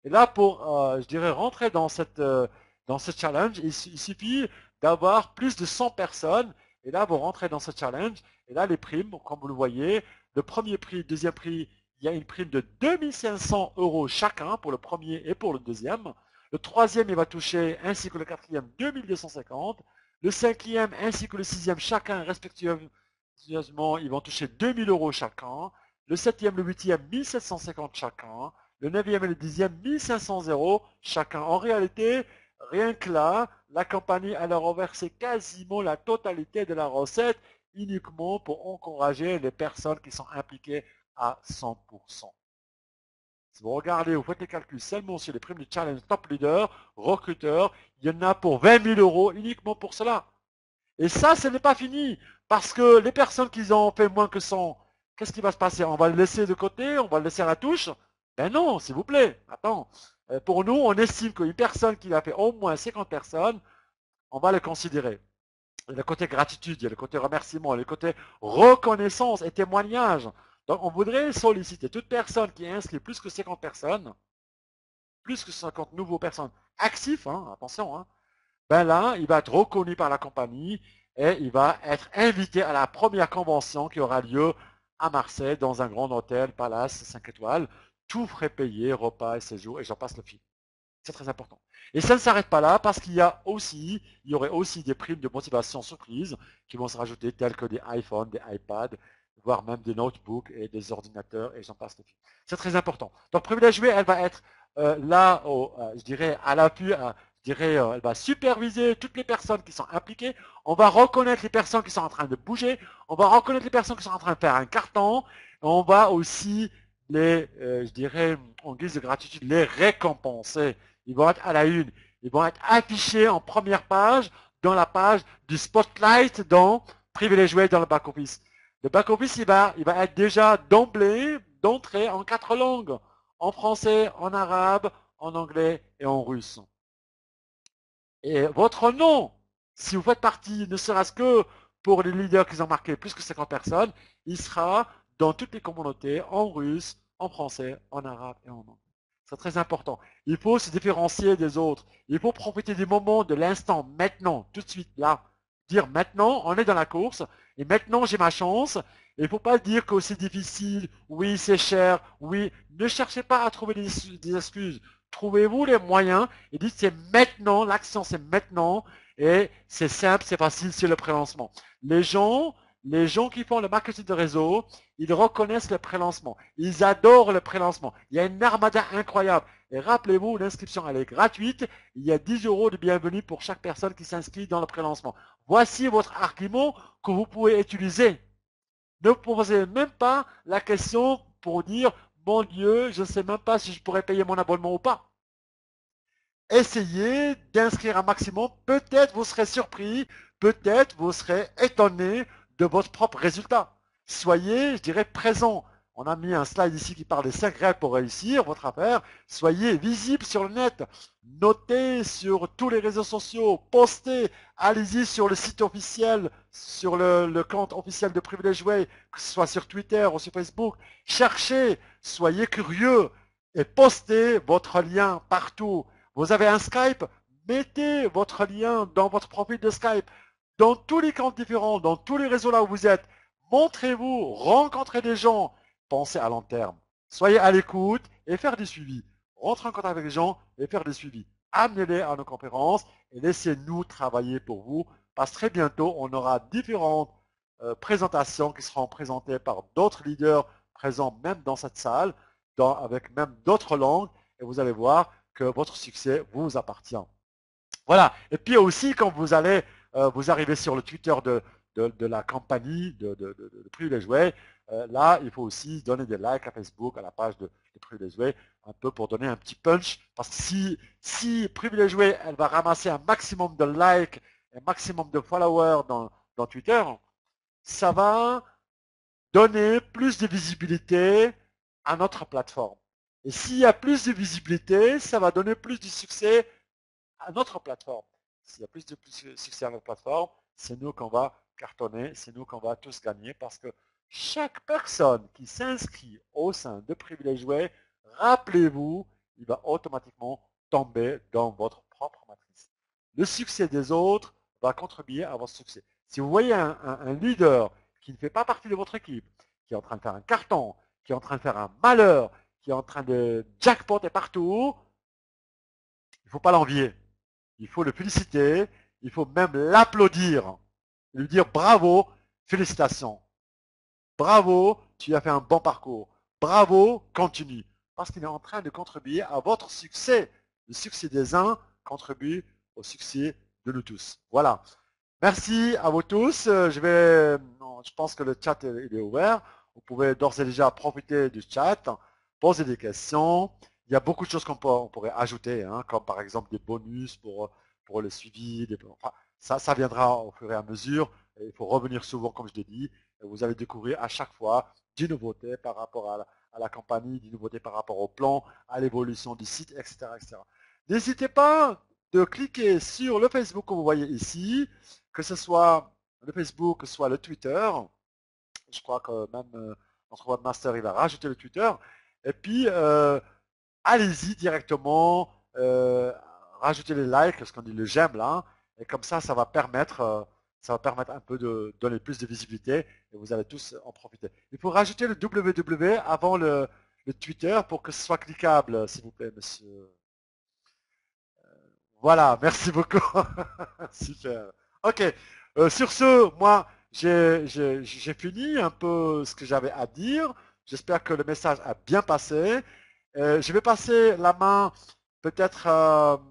Et là, pour, je dirais, rentrer dans ce challenge, il suffit d'avoir plus de 100 personnes. Et là, vous rentrez dans ce challenge. Et là, les primes, comme vous le voyez, le premier prix, deuxième prix, il y a une prime de 2500 euros chacun pour le premier et pour le deuxième. Le troisième, il va toucher, ainsi que le quatrième, 2250. Le cinquième, ainsi que le sixième, chacun, respectivement, ils vont toucher 2000 euros chacun. Le septième, le huitième, 1750 chacun. Le 9e et le 10e, 1500 euros chacun. En réalité, rien que là, la compagnie a leur reversé quasiment la totalité de la recette uniquement pour encourager les personnes qui sont impliquées à 100%. Si vous regardez, vous faites les calculs seulement sur les primes du challenge top leader, recruteur, il y en a pour 20 000 euros uniquement pour cela. Et ça, ce n'est pas fini, parce que les personnes qui ont fait moins que 100, qu'est-ce qui va se passer? On va le laisser de côté, on va le laisser à la touche? Ben non, s'il vous plaît, attends. Pour nous, on estime qu'une personne qui a fait au moins 50 personnes, on va le considérer. Il y a le côté gratitude, il y a le côté remerciement, il y a le côté reconnaissance et témoignage. Donc, on voudrait solliciter toute personne qui inscrit plus que 50 personnes, plus que 50 nouveaux personnes actifs, hein, attention, hein, ben là, il va être reconnu par la compagnie et il va être invité à la première convention qui aura lieu à Marseille dans un grand hôtel, palace, 5 étoiles, tout frais payé, repas et séjour, et j'en passe le fil. C'est très important. Et ça ne s'arrête pas là parce il y aurait aussi des primes de motivation surprise qui vont se rajouter telles que des iPhones, des iPads, voire même des notebooks et des ordinateurs et j'en passe. C'est très important. Donc Privilège Jouer, elle va être là, je dirais, à l'appui, je dirais, elle va superviser toutes les personnes qui sont impliquées. On va reconnaître les personnes qui sont en train de bouger. On va reconnaître les personnes qui sont en train de faire un carton. On va aussi je dirais, en guise de gratitude, les récompenser. Ils vont être à la une. Ils vont être affichés en première page, dans la page du spotlight dans Privilégié dans le back-office. Le back-office, il va être déjà d'entrée en 4 langues. En français, en arabe, en anglais et en russe. Et votre nom, si vous faites partie, ne serait-ce que pour les leaders qui ont marqué plus que 50 personnes, il sera dans toutes les communautés en russe, en français, en arabe et en anglais. C'est très important. Il faut se différencier des autres. Il faut profiter du moment, de l'instant, maintenant, tout de suite, là. Dire maintenant, on est dans la course, et maintenant j'ai ma chance. Il ne faut pas dire que c'est difficile, oui c'est cher, oui. Ne cherchez pas à trouver des excuses. Trouvez-vous les moyens et dites c'est maintenant, l'action c'est maintenant, et c'est simple, c'est facile, c'est le prélancement. Les gens qui font le marketing de réseau, ils reconnaissent le prélancement. Ils adorent le prélancement. Il y a une armada incroyable. Et rappelez-vous, l'inscription elle est gratuite. Il y a 10 € de bienvenue pour chaque personne qui s'inscrit dans le prélancement. Voici votre argument que vous pouvez utiliser. Ne posez même pas la question pour dire, mon Dieu, je ne sais même pas si je pourrais payer mon abonnement ou pas. Essayez d'inscrire un maximum. Peut-être vous serez surpris, peut-être vous serez étonné de votre propre résultat. Soyez, je dirais, présent. On a mis un slide ici qui parle des 5 règles pour réussir votre affaire. Soyez visible sur le net. Notez sur tous les réseaux sociaux. Postez. Allez-y sur le site officiel, sur le compte officiel de Privilège Way, que ce soit sur Twitter ou sur Facebook. Cherchez. Soyez curieux. Et postez votre lien partout. Vous avez un Skype, mettez votre lien dans votre profil de Skype, dans tous les comptes différents, dans tous les réseaux là où vous êtes. Montrez-vous, rencontrez des gens, pensez à long terme. Soyez à l'écoute et faire des suivis. Rentrez en contact avec les gens et faire des suivis. Amenez-les à nos conférences et laissez-nous travailler pour vous. Parce que très bientôt, on aura différentes présentations qui seront présentées par d'autres leaders présents même dans cette salle, avec même d'autres langues. Et vous allez voir, que votre succès vous appartient. Voilà. Et puis aussi, quand vous allez, vous arrivez sur le Twitter de la compagnie de Privilège Way, là, il faut aussi donner des likes à Facebook, à la page de Privilège Way, un peu pour donner un petit punch. Parce que si Privilège Way, elle va ramasser un maximum de likes, un maximum de followers dans Twitter, ça va donner plus de visibilité à notre plateforme. Et s'il y a plus de visibilité, ça va donner plus de succès à notre plateforme. S'il y a plus de succès à notre plateforme, c'est nous qu'on va cartonner, c'est nous qu'on va tous gagner parce que chaque personne qui s'inscrit au sein de Privilège Way, rappelez-vous, il va automatiquement tomber dans votre propre matrice. Le succès des autres va contribuer à votre succès. Si vous voyez un leader qui ne fait pas partie de votre équipe, qui est en train de faire un carton, qui est en train de faire un malheur, qui est en train de jackpoter partout, il ne faut pas l'envier. Il faut le féliciter, il faut même l'applaudir, lui dire bravo, félicitations. Bravo, tu as fait un bon parcours. Bravo, continue. Parce qu'il est en train de contribuer à votre succès. Le succès des uns contribue au succès de nous tous. Voilà. Merci à vous tous. Je pense que le chat il est ouvert. Vous pouvez d'ores et déjà profiter du chat, poser des questions. Il y a beaucoup de choses qu'on pourrait ajouter, hein, comme par exemple des bonus pour le suivi. Enfin, ça viendra au fur et à mesure. Il faut revenir souvent, comme je l'ai dit. Et vous allez découvrir à chaque fois des nouveautés par rapport à la compagnie, des nouveautés par rapport au plan, à l'évolution du site, etc., etc. N'hésitez pas de cliquer sur le Facebook que vous voyez ici, que ce soit le Facebook, que ce soit le Twitter. Je crois que même notre webmaster, il va rajouter le Twitter. Et puis, allez-y directement, rajoutez les likes, ce qu'on dit le j'aime là. Et comme ça va permettre un peu de donner plus de visibilité et vous allez tous en profiter. Il faut rajouter le www avant le Twitter pour que ce soit cliquable, s'il vous plaît, monsieur. Voilà, merci beaucoup. Super. Ok. Sur ce, moi, j'ai fini un peu ce que j'avais à dire. J'espère que le message a bien passé. Je vais passer la main peut-être à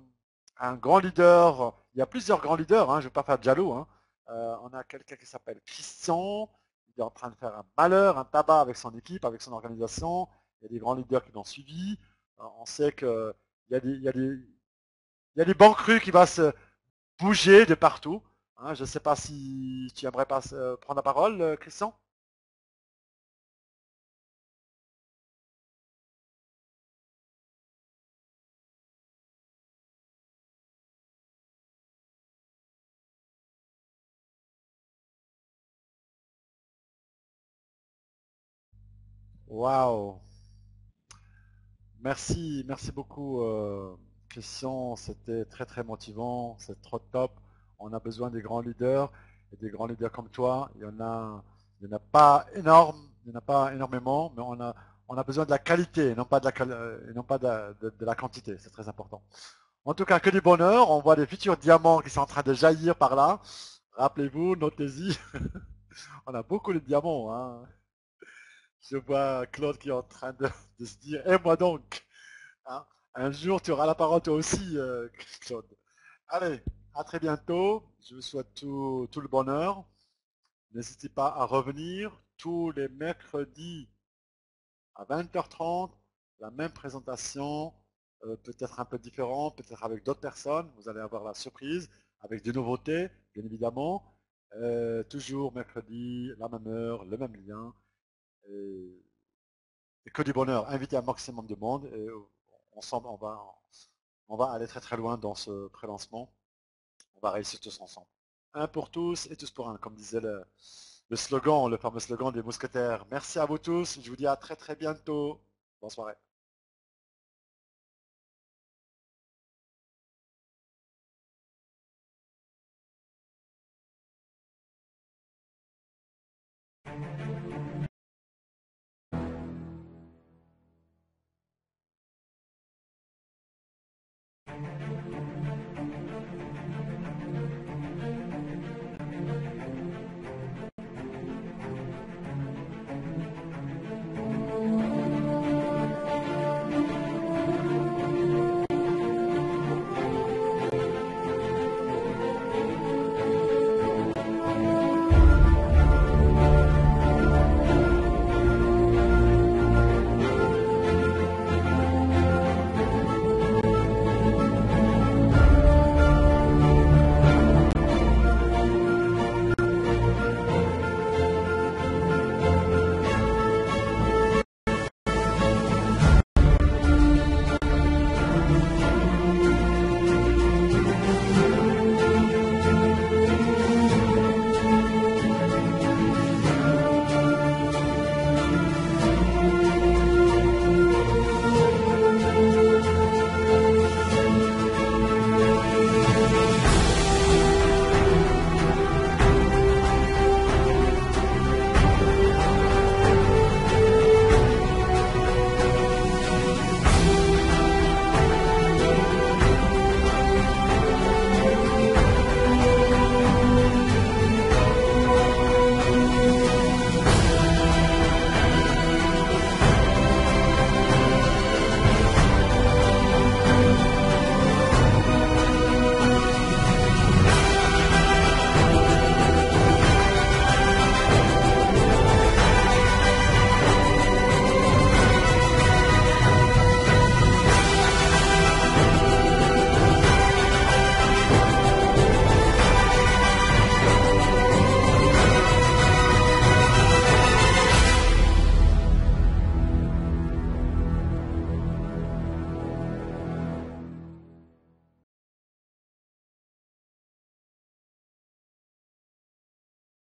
un grand leader. Il y a plusieurs grands leaders, hein, je ne vais pas faire de jaloux, hein. On a quelqu'un qui s'appelle Christian. Il est en train de faire un malheur, un tabac avec son équipe, avec son organisation. Il y a des grands leaders qui l'ont suivi. On sait qu'il y a des banques crues qui vont se bouger de partout, hein. Je ne sais pas si tu aimerais prendre la parole, Christian. Waouh. Merci, merci beaucoup, Christian. C'était très très motivant, c'est trop top. On a besoin des grands leaders et des grands leaders comme toi. Il y en a pas énorme, il y en a pas énormément, mais on a besoin de la qualité, et non pas de et non pas de la quantité. C'est très important. En tout cas, que du bonheur. On voit des futurs diamants qui sont en train de jaillir par là. Rappelez-vous, notez-y. On a beaucoup de diamants, hein. Je vois Claude qui est en train de se dire, et moi donc, hein, un jour tu auras la parole toi aussi, Claude. Allez, à très bientôt. Je vous souhaite tout le bonheur. N'hésitez pas à revenir tous les mercredis à 20h30, la même présentation, peut-être un peu différent, peut-être avec d'autres personnes. Vous allez avoir la surprise, avec des nouveautés, bien évidemment. Toujours mercredi, la même heure, le même lien. Et, et que du bonheur. Invitez un maximum de monde. Et ensemble, on va aller très très loin dans ce pré-lancement. On va réussir tous ensemble. Un pour tous et tous pour un, comme disait le slogan, le fameux slogan des mousquetaires. Merci à vous tous. Je vous dis à très très bientôt. Bonne soirée.